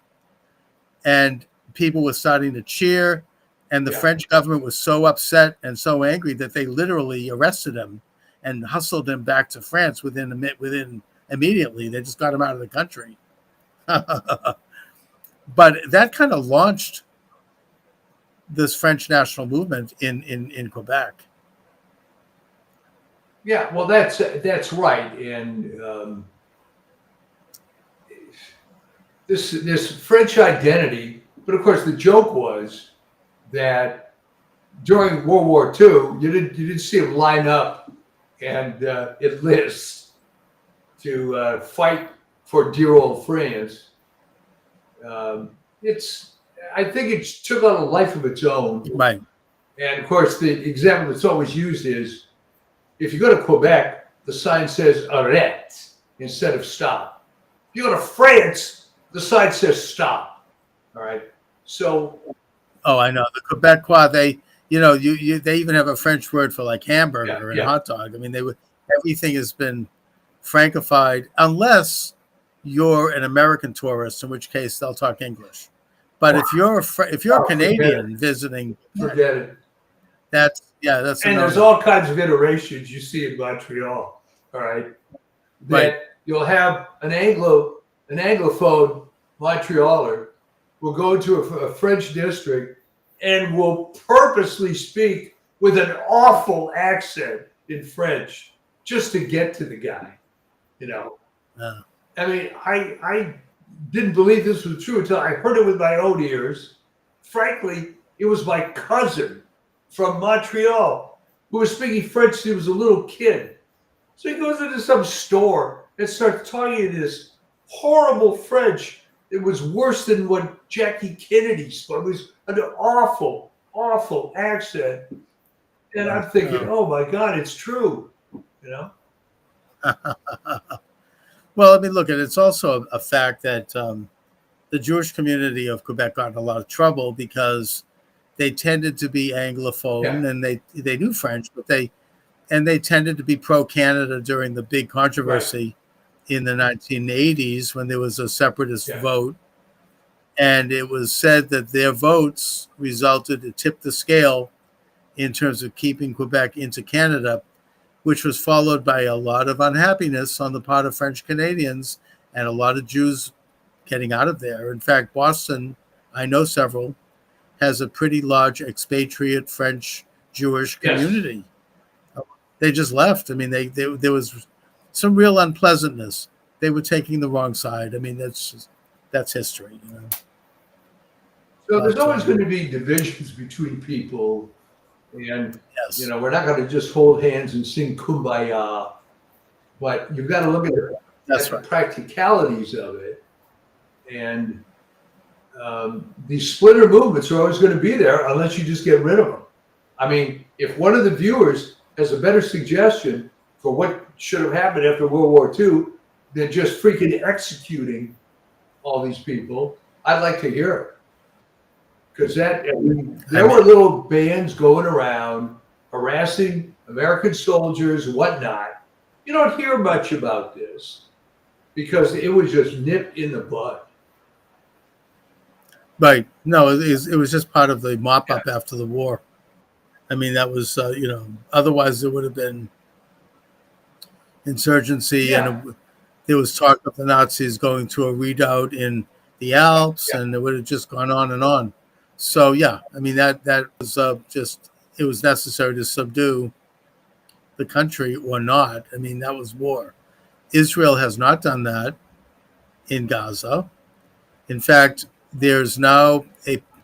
And people were starting to cheer, and the French government was so upset and so angry that they literally arrested him and hustled him back to France within immediately. They just got him out of the country. But that kind of launched this French national movement in Quebec. Yeah, well, that's right, and this French identity. But of course, the joke was that during World War II, you didn't see them line up and enlist to fight for dear old France. I think it took on a life of its own, Right? And of course, the example that's always used is if you go to Quebec, the sign says arrête instead of stop. If you go to France, the sign says stop. All right. So. Oh, I know the Quebecois. They even have a French word for like hamburger and hot dog. I mean, everything has been Frankified unless you're an American tourist, in which case they'll talk English. But if you're a Canadian visiting, forget it. That's and there's all kinds of iterations you see in Montreal. All right, that you'll have an Anglophone Montrealer will go to a French district and will purposely speak with an awful accent in French just to get to the guy. I mean, I didn't believe this was true until I heard it with my own ears. Frankly, it was my cousin from Montreal who was speaking French since he was a little kid. So he goes into some store and starts talking in this horrible French. It was worse than what Jackie Kennedy spoke. It was an awful, awful accent. And I'm thinking, oh my God, it's true, Well, I mean, look, it's also a fact that the Jewish community of Quebec got in a lot of trouble because they tended to be Anglophone and they knew French, but they tended to be pro-Canada during the big controversy in the 1980s when there was a separatist vote. And it was said that their votes resulted to tip the scale in terms of keeping Quebec into Canada, which was followed by a lot of unhappiness on the part of French Canadians and a lot of Jews getting out of there. In fact, Boston, I know several, has a pretty large expatriate French Jewish community. They just left. I mean, there was some real unpleasantness. They were taking the wrong side. I mean, that's history. So there's always going to be divisions between people. And, we're not going to just hold hands and sing Kumbaya, but you've got to look at the practicalities of it. And these splinter movements are always going to be there unless you just get rid of them. I mean, if one of the viewers has a better suggestion for what should have happened after World War II than just freaking executing all these people, I'd like to hear it. Because there were little bands going around harassing American soldiers and whatnot. You don't hear much about this because it was just nipped in the bud. Right. No, it was just part of the mop-up after the war. I mean, that was, otherwise there would have been insurgency and there was talk of the Nazis going to a redoubt in the Alps and it would have just gone on and on. So, I mean, that was it was necessary to subdue the country or not. I mean, that was war. Israel has not done that in Gaza. In fact, there's now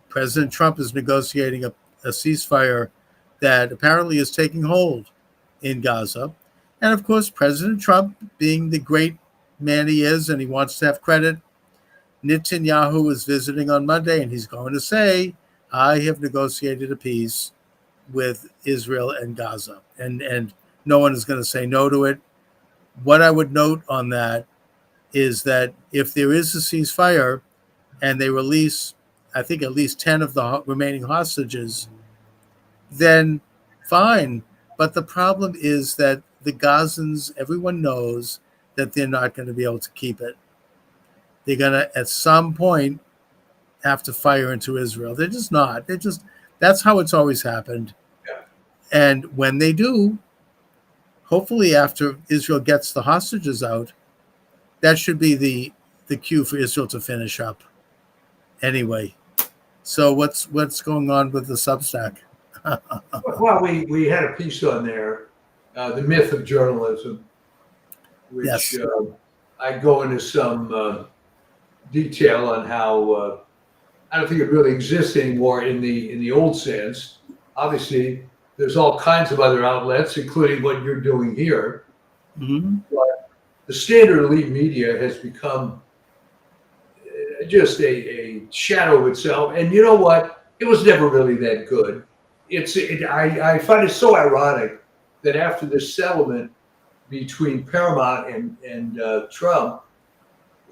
President Trump is negotiating a ceasefire that apparently is taking hold in Gaza. And of course, President Trump, being the great man he is, and he wants to have credit, Netanyahu is visiting on Monday, and he's going to say, I have negotiated a peace with Israel and Gaza. And no one is going to say no to it. What I would note on that is that if there is a ceasefire and they release, I think, at least 10 of the remaining hostages, then fine. But the problem is that the Gazans, everyone knows that they're not going to be able to keep it. They're going to, at some point, have to fire into Israel. They're just not. That's how it's always happened. Yeah. And when they do, hopefully after Israel gets the hostages out, that should be the cue for Israel to finish up. Anyway, so what's going on with the Substack? Well, we had a piece on there, The Myth of Journalism, which I go into some detail on how I don't think it really exists anymore in the old sense. Obviously, there's all kinds of other outlets, including what you're doing here. Mm-hmm. But the standard elite media has become just a shadow of itself. And you know what? It was never really that good. I find it so ironic that after this settlement between Paramount and Trump,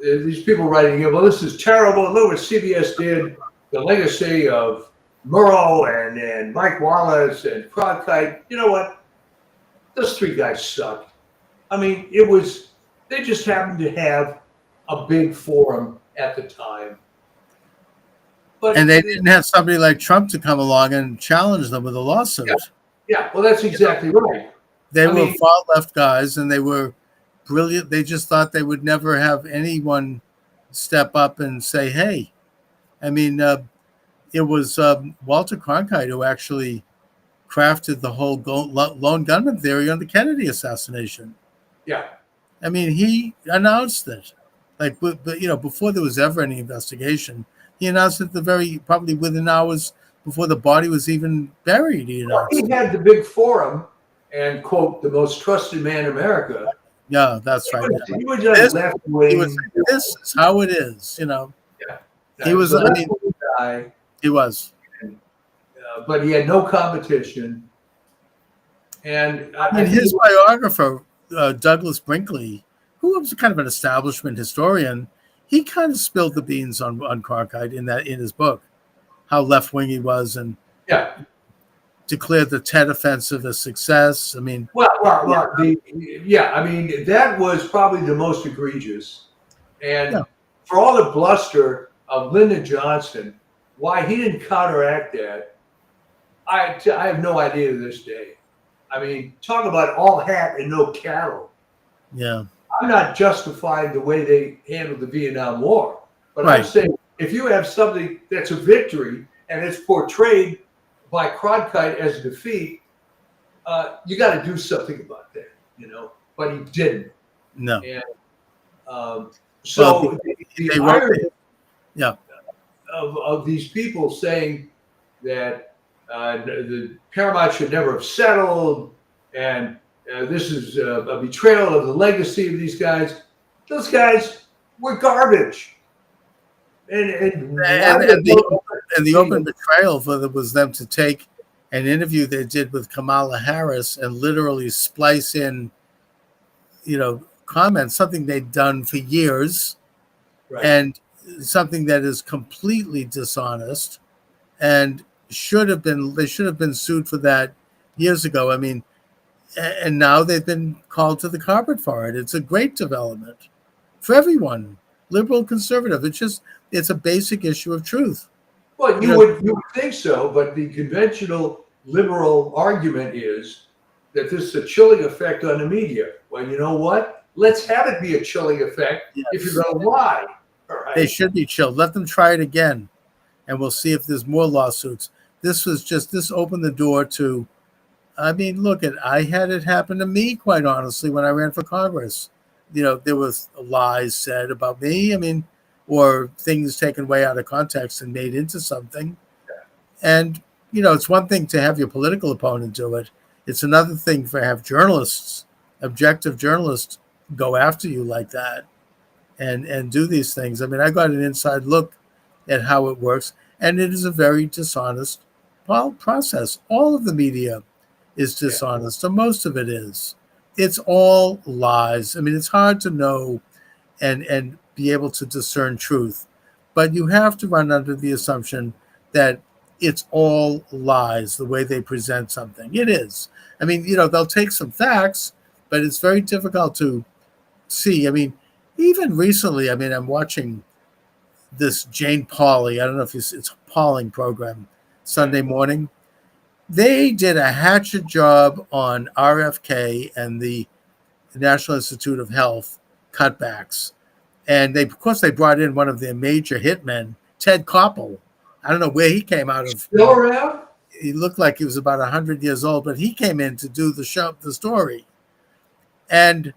these people writing, well, this is terrible. Look what CBS did. The legacy of Murrow and Mike Wallace and Cronkite. You know what? Those three guys sucked. I mean, they just happened to have a big forum at the time. And they didn't have somebody like Trump to come along and challenge them with a lawsuit. Yeah, well, that's exactly right. They were far left guys, and they were brilliant. They just thought they would never have anyone step up and say, hey. I mean, it was Walter Cronkite who actually crafted the whole lone gunman theory on the Kennedy assassination. Yeah. I mean, he announced it. Like, but before there was ever any investigation, he announced it probably within hours before the body was even buried. He had the big forum and, quote, the most trusted man in America. Yeah, that's right. He was just left wing. This is how it is, Yeah. He was, guy. He was. But he had no competition. And his biographer, Douglas Brinkley, who was kind of an establishment historian, he kind of spilled the beans on Cronkite in his book, how left-wing he was, and declared the Tet Offensive a success. I mean, that was probably the most egregious. And for all the bluster of Lyndon Johnson, why he didn't counteract that, I have no idea to this day. I mean, talk about all hat and no cattle. Yeah. I'm not justifying the way they handled the Vietnam War, but I'm saying if you have something that's a victory and it's portrayed by Cronkite as a defeat, you got to do something about that, But he didn't. No. And so the irony of these people saying that the Paramount should never have settled, and this is a betrayal of the legacy of these guys. Those guys were garbage. And the open betrayal for them was them to take an interview they did with Kamala Harris and literally splice in, comments, something they'd done for years, and something that is completely dishonest, and they should have been sued for that years ago. I mean, and now they've been called to the carpet for it. It's a great development for everyone, liberal, conservative. It's a basic issue of truth. Well, you would think so, but the conventional liberal argument is that this is a chilling effect on the media. Well, you know what? Let's have it be a chilling effect if you're going to lie. All right? They should be chilled. Let them try it again, and we'll see if there's more lawsuits. This opened the door to, I mean, I had it happen to me, quite honestly, when I ran for Congress. There was lies said about me. I mean, or things taken way out of context and made into something. And, it's one thing to have your political opponent do it. It's another thing to have journalists, objective journalists, go after you like that and do these things. I mean, I got an inside look at how it works, and it is a very dishonest process. All of the media is dishonest, or most of it is. It's all lies. I mean, it's hard to know and be able to discern truth, but you have to run under the assumption that it's all lies the way they present something. It is. I mean, they'll take some facts, but it's very difficult to see. I mean, even recently, I'm watching this Jane Pauley, I don't know if it's a polling program, Sunday morning. They did a hatchet job on RFK and the National Institute of Health cutbacks. And they brought in one of their major hitmen, Ted Koppel. I don't know where he came out of. Still around? He looked like he was about 100 years old, but he came in to do the story. And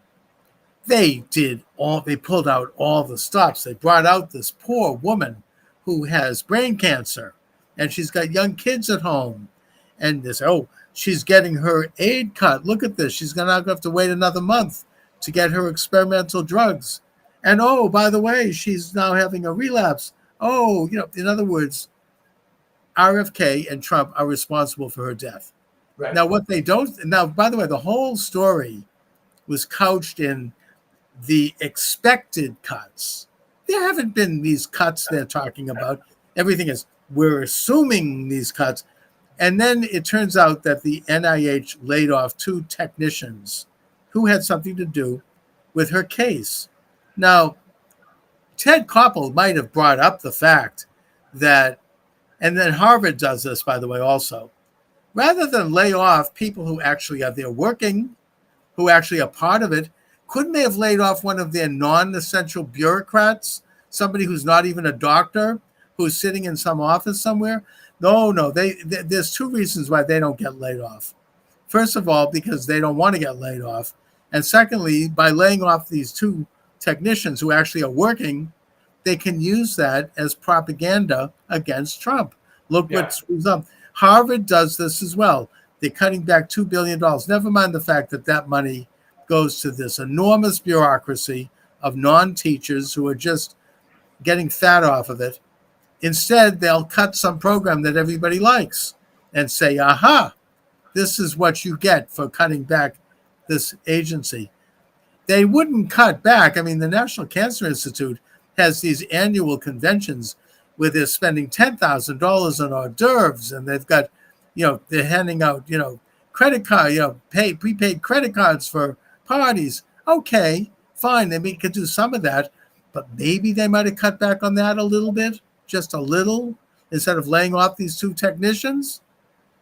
they pulled out all the stops. They brought out this poor woman who has brain cancer, and she's got young kids at home. And they say, she's getting her aid cut. Look at this. She's going to have to wait another month to get her experimental drugs. And, by the way, she's now having a relapse. In other words, RFK and Trump are responsible for her death. Right. Now, what they don't, now, by the way, the whole story was couched in the expected cuts. There haven't been these cuts they're talking about. Everything is, we're assuming these cuts. And then it turns out that the NIH laid off 2 technicians who had something to do with her case. Now, Ted Koppel might have brought up the fact that, and then Harvard does this, by the way, also. Rather than lay off people who actually are there working, who actually are part of it, couldn't they have laid off one of their non-essential bureaucrats, somebody who's not even a doctor, who's sitting in some office somewhere? No, there's 2 reasons why they don't get laid off. First of all, because they don't want to get laid off. And secondly, by laying off these 2 technicians who actually are working, they can use that as propaganda against Trump. Look what screws up. Harvard does this as well. They're cutting back $2 billion. Never mind the fact that that money goes to this enormous bureaucracy of non-teachers who are just getting fat off of it. Instead, they'll cut some program that everybody likes and say, aha, this is what you get for cutting back this agency. They wouldn't cut back. I mean, the National Cancer Institute has these annual conventions where they're spending $10,000 on hors d'oeuvres, and they've got, they're handing out, credit card, prepaid credit cards for parties. Okay, fine. They could do some of that, but maybe they might have cut back on that a little bit, just a little, instead of laying off these 2 technicians.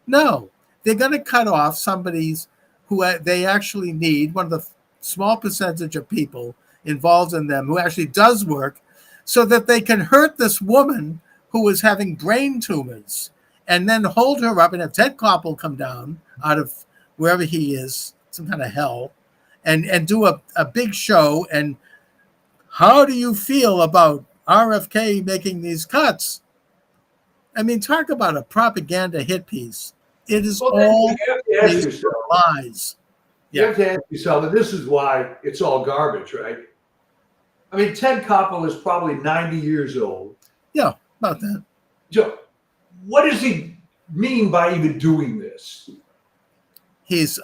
No, they're going to cut off somebody's who they actually need, one of the small percentage of people involved in them who actually does work, so that they can hurt this woman who is having brain tumors, and then hold her up and have Ted Koppel come down out of wherever he is, some kind of hell, and do a big show. And how do you feel about RFK making these cuts? I mean, talk about a propaganda hit piece. It is all lies. You have to ask yourself, and this is why it's all garbage, right? I mean, Ted Koppel is probably 90 years old. Yeah, about that. So what does he mean by even doing this? He's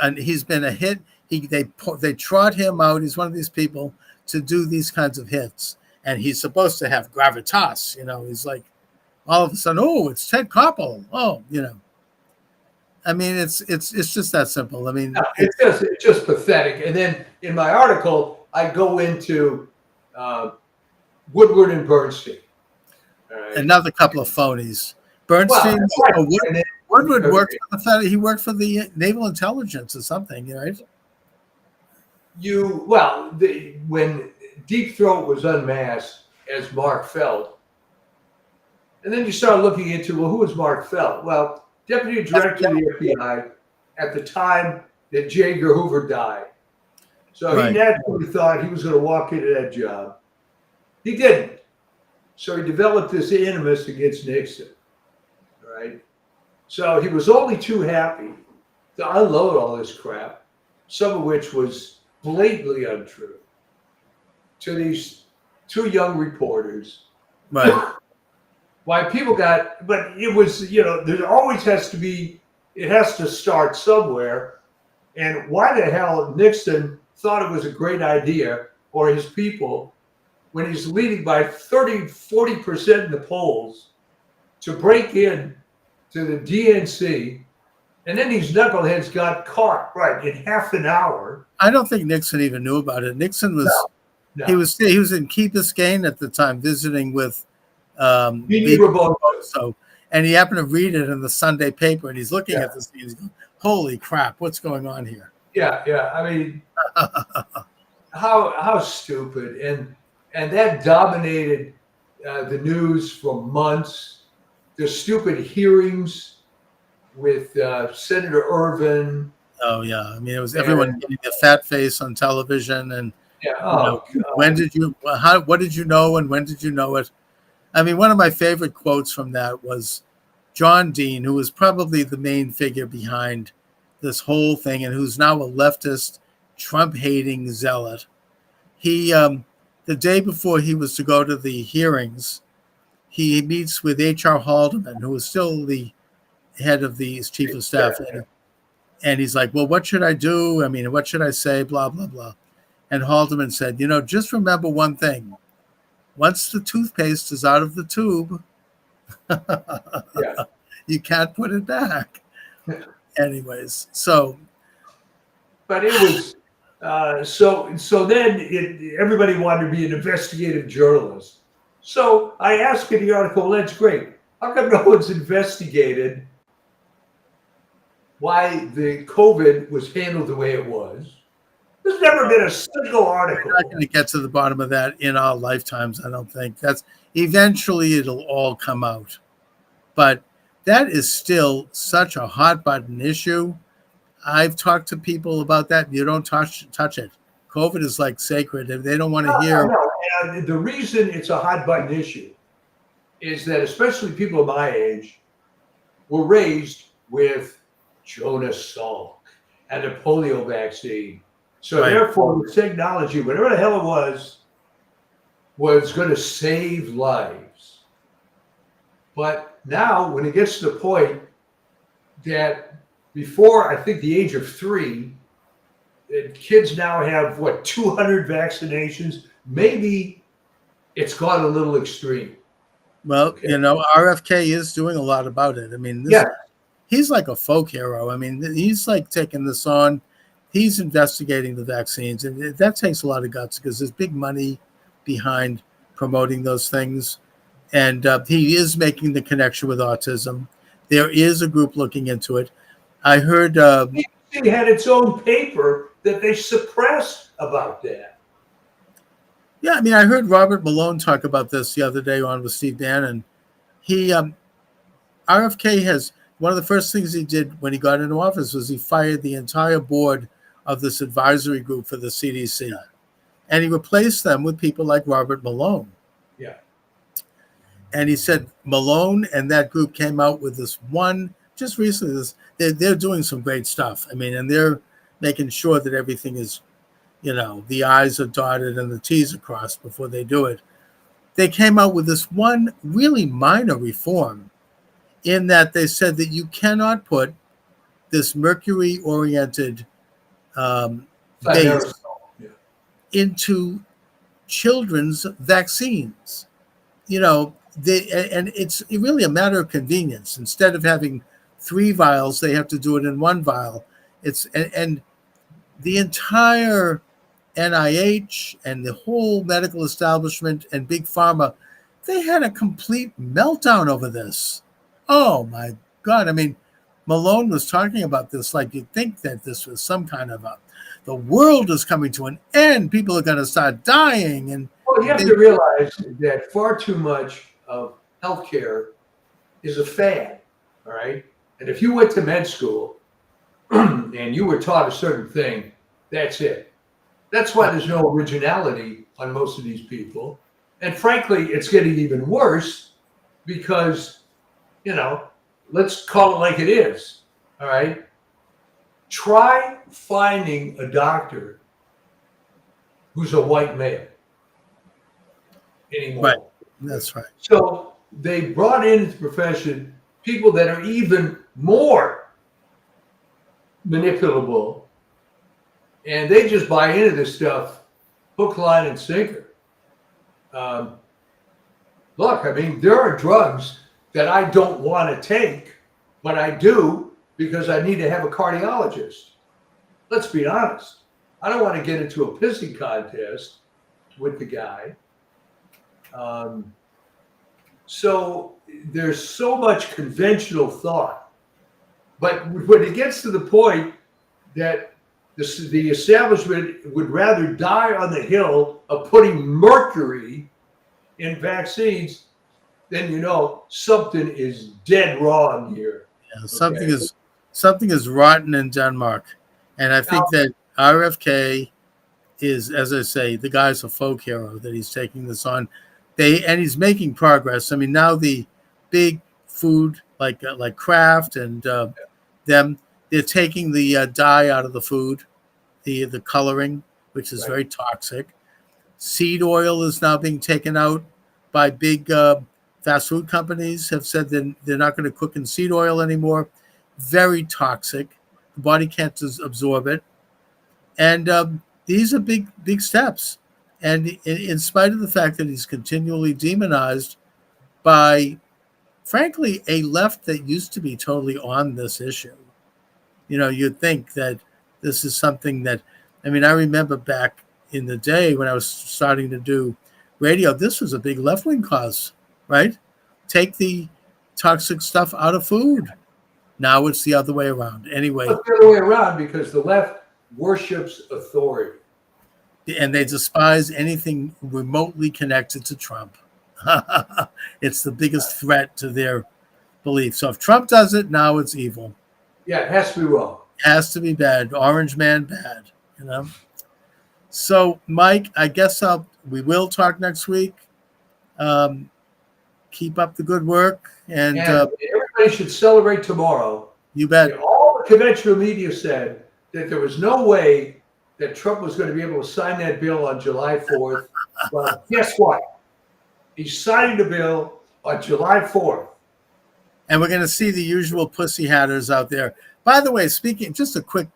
been a hit. They trot him out. He's one of these people to do these kinds of hits, and he's supposed to have gravitas. He's like, all of a sudden, oh, it's Ted Koppel. Oh, I mean, it's just that simple. I mean, no, it's just pathetic. And then in my article, I go into Woodward and Bernstein. Right. Another couple of phonies. Bernstein, Woodward worked for he worked for the Naval Intelligence or something, right? When Deep Throat was unmasked as Mark Felt, and then you start looking into, who was Mark Felt? Well, Deputy Director of the FBI at the time that J. Edgar Hoover died. So he naturally thought he was going to walk into that job. He didn't. So he developed this animus against Nixon, right? So he was only too happy to unload all this crap, some of which was blatantly untrue, to these 2 young reporters. Right. Why people but it was, there always has to be, it has to start somewhere. And why the hell Nixon thought it was a great idea, or his people, when he's leading by 40% in the polls, to break in to the DNC, and then these knuckleheads got caught in half an hour. I don't think Nixon even knew about it. Nixon was he was in Key Biscayne at the time visiting with so, and he happened to read it in the Sunday paper, and he's looking at this and he's going, holy crap, what's going on here? Yeah. I mean, how stupid. And that dominated the news for months. The stupid hearings with Senator Ervin. Oh yeah, I mean, it was everyone getting a fat face on television, and when did you? What did you know, and when did you know it? I mean, one of my favorite quotes from that was John Dean, who was probably the main figure behind this whole thing, and who's now a leftist, Trump-hating zealot. He, the day before he was to go to the hearings, he meets with H.R. Haldeman, who is still the head of the chief of staff. And he's like, well, what should I do? I mean, what should I say? Blah, blah, blah. And Haldeman said, just remember one thing. Once the toothpaste is out of the tube, you can't put it back. Anyways, so. But it was, so then everybody wanted to be an investigative journalist. So I asked in the article, well, that's great. How come no one's investigated why the COVID was handled the way it was? There's never been a single article. We're not going to get to the bottom of that in our lifetimes, I don't think. Eventually it'll all come out. But that is still such a hot button issue. I've talked to people about that. You don't touch it. COVID is like sacred. They don't want to hear. No. The reason it's a hot button issue is that especially people of my age were raised with Jonas Salk and the polio vaccine. So therefore, the technology, whatever the hell it was going to save lives. But now, when it gets to the point that before, I think, the age of 3, kids now have, 200 vaccinations? Maybe it's gone a little extreme. Well, RFK is doing a lot about it. I mean, he's like a folk hero. I mean, he's like taking this on. He's investigating the vaccines, and that takes a lot of guts because there's big money behind promoting those things. And he is making the connection with autism. There is a group looking into it. I heard BBC had its own paper that they suppressed about that. Yeah, I mean, I heard Robert Malone talk about this the other day on with Steve Bannon. He RFK has one of the first things he did when he got into office was he fired the entire board of this advisory group for the CDC. And he replaced them with people like Robert Malone. Yeah. And he said Malone and that group came out with this one, just recently, they're doing some great stuff. I mean, and they're making sure that everything is, the I's are dotted and the T's are crossed before they do it. They came out with this one really minor reform in that they said that you cannot put this mercury-oriented base into children's vaccines. And it's really a matter of convenience. Instead of having 3 vials, they have to do it in 1 vial. And the entire NIH and the whole medical establishment and big pharma, they had a complete meltdown over this. Oh my God. I mean, Malone was talking about this like you'd think that this was some kind of the world is coming to an end. People are going to start dying. And you have to realize that far too much of healthcare is a fad. All right. And if you went to med school and you were taught a certain thing, that's it. That's why there's no originality on most of these people. And frankly, it's getting even worse because, let's call it like it is. All right. Try finding a doctor who's a white male anymore. Right. That's right. So they brought into the profession people that are even more manipulable, and they just buy into this stuff hook, line, and sinker. Look, I mean, there are drugs that I don't want to take, but I do because I need to have a cardiologist. Let's be honest. I don't want to get into a pissing contest with the guy. So there's so much conventional thought. But when it gets to the point that the establishment would rather die on the hill of putting mercury in vaccines, then something is dead wrong here. Yeah, something is rotten in Denmark. And I think that RFK is, as I say, the guy's a folk hero that he's taking this on. And he's making progress. I mean, now the big food like Kraft and them, they're taking the dye out of the food, the coloring, which is very toxic. Seed oil is now being taken out by big Fast food companies have said that they're not going to cook in seed oil anymore. Very toxic. The body can't absorb it. And these are big steps. And in spite of the fact that he's continually demonized by, frankly, a left that used to be totally on this issue. You'd think that this is something that, I remember back in the day when I was starting to do radio, this was a big left-wing cause, right? Take the toxic stuff out of food. Now it's the other way around. Anyway. It's the other way around because the left worships authority. And they despise anything remotely connected to Trump. It's the biggest threat to their belief. So if Trump does it, now it's evil. Yeah, it has to be wrong. It has to be bad. Orange man bad, So, Mike, I guess we will talk next week. Keep up the good work. And everybody should celebrate tomorrow. You bet. All the conventional media said that there was no way that Trump was going to be able to sign that bill on July 4th. Well, guess what? He's signing the bill on July 4th. And we're going to see the usual pussy hatters out there. By the way, speaking, just a quick,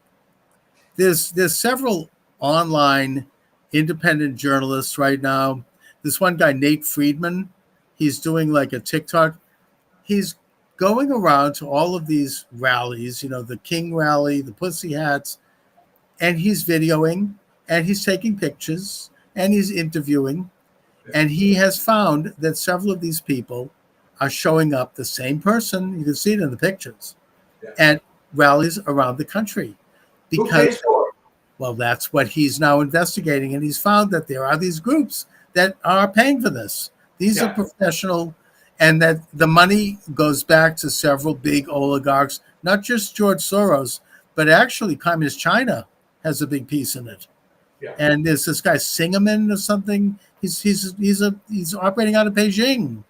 there's several online independent journalists right now. This one guy, Nate Friedman, he's doing like a TikTok. He's going around to all of these rallies, the King rally, the pussy hats, and he's videoing and he's taking pictures and he's interviewing. And he has found that several of these people are showing up, the same person, you can see it in the pictures, at rallies around the country. Because, well, that's what he's now investigating. And he's found that there are these groups that are paying for this. These are professional, and that the money goes back to several big oligarchs, not just George Soros, but actually Communist China has a big piece in it. Yeah. And there's this guy Singerman or something. He's operating out of Beijing,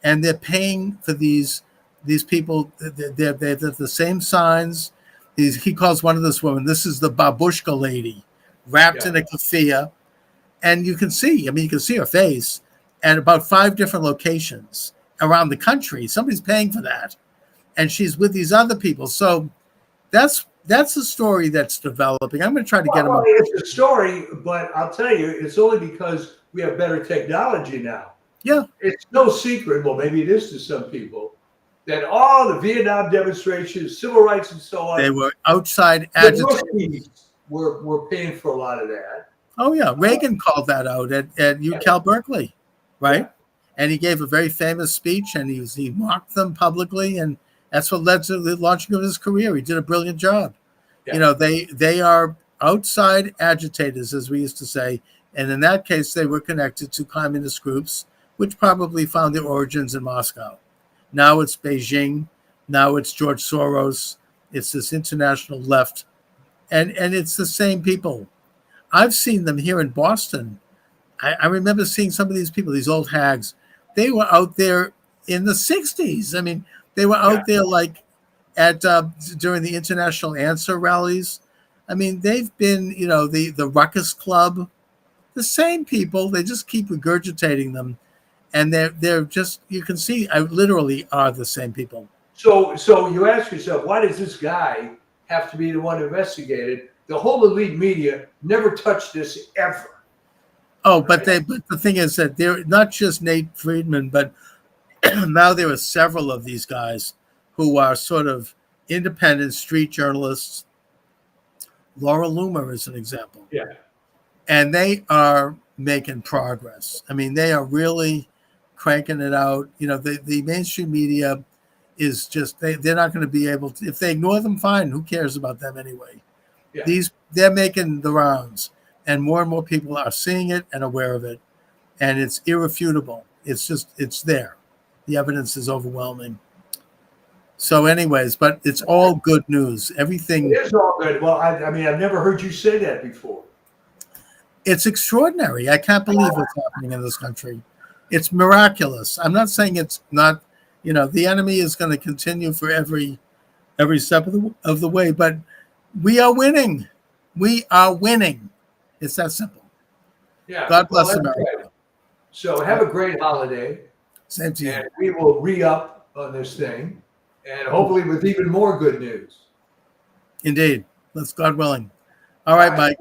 and they're paying for these people. They're the same signs. He calls one of this woman, this is the babushka lady, wrapped in a keffiyeh, and you can see her face at about 5 different locations around the country. Somebody's paying for that, and she's with these other people. So that's a story that's developing. I'm going to try to get them. It's a story, but I'll tell you, it's only because we have better technology now. Yeah. It's no secret, well, maybe it is to some people, that all the Vietnam demonstrations, civil rights and so on. They were outside agitators. We're paying for a lot of that. Oh, yeah. Reagan called that out at UCal Berkeley, right? Yeah. And he gave a very famous speech, and he mocked them publicly, and that's what led to the launching of his career. He did a brilliant job. Yeah. They are outside agitators, as we used to say. And in that case, they were connected to communist groups, which probably found their origins in Moscow. Now it's Beijing. Now it's George Soros. It's this international left. And it's the same people. I've seen them here in Boston. I remember seeing some of these people, these old hags. They were out there in the 60s. They were out there like at during the International Answer rallies. They've been, the Ruckus Club, the same people. They just keep regurgitating them, and they're just, you can see, literally are the same people. So you ask yourself, why does this guy have to be the one investigated? The whole elite media never touched this ever. Oh, but the thing is that they're not just Nate Friedman, but now there are several of these guys who are sort of independent street journalists. Laura Loomer is an example. Yeah. And they are making progress. They are really cranking it out. The mainstream media is just, they're not going to be able to, if they ignore them, fine. Who cares about them anyway? Yeah. They're making the rounds, and more people are seeing it and aware of it. And it's irrefutable. It's there. The evidence is overwhelming. So anyways, but it's all good news. Everything. It is all good. Well, I've never heard you say that before. It's extraordinary. I can't believe what's happening in this country. It's miraculous. I'm not saying it's not, the enemy is going to continue for every step of the way, but we are winning. We are winning. It's that simple. Yeah. God bless America. Right. So have a great holiday. Same to you. And we will re-up on this thing, and hopefully with even more good news. Indeed. Let's, God willing. All right, Mike.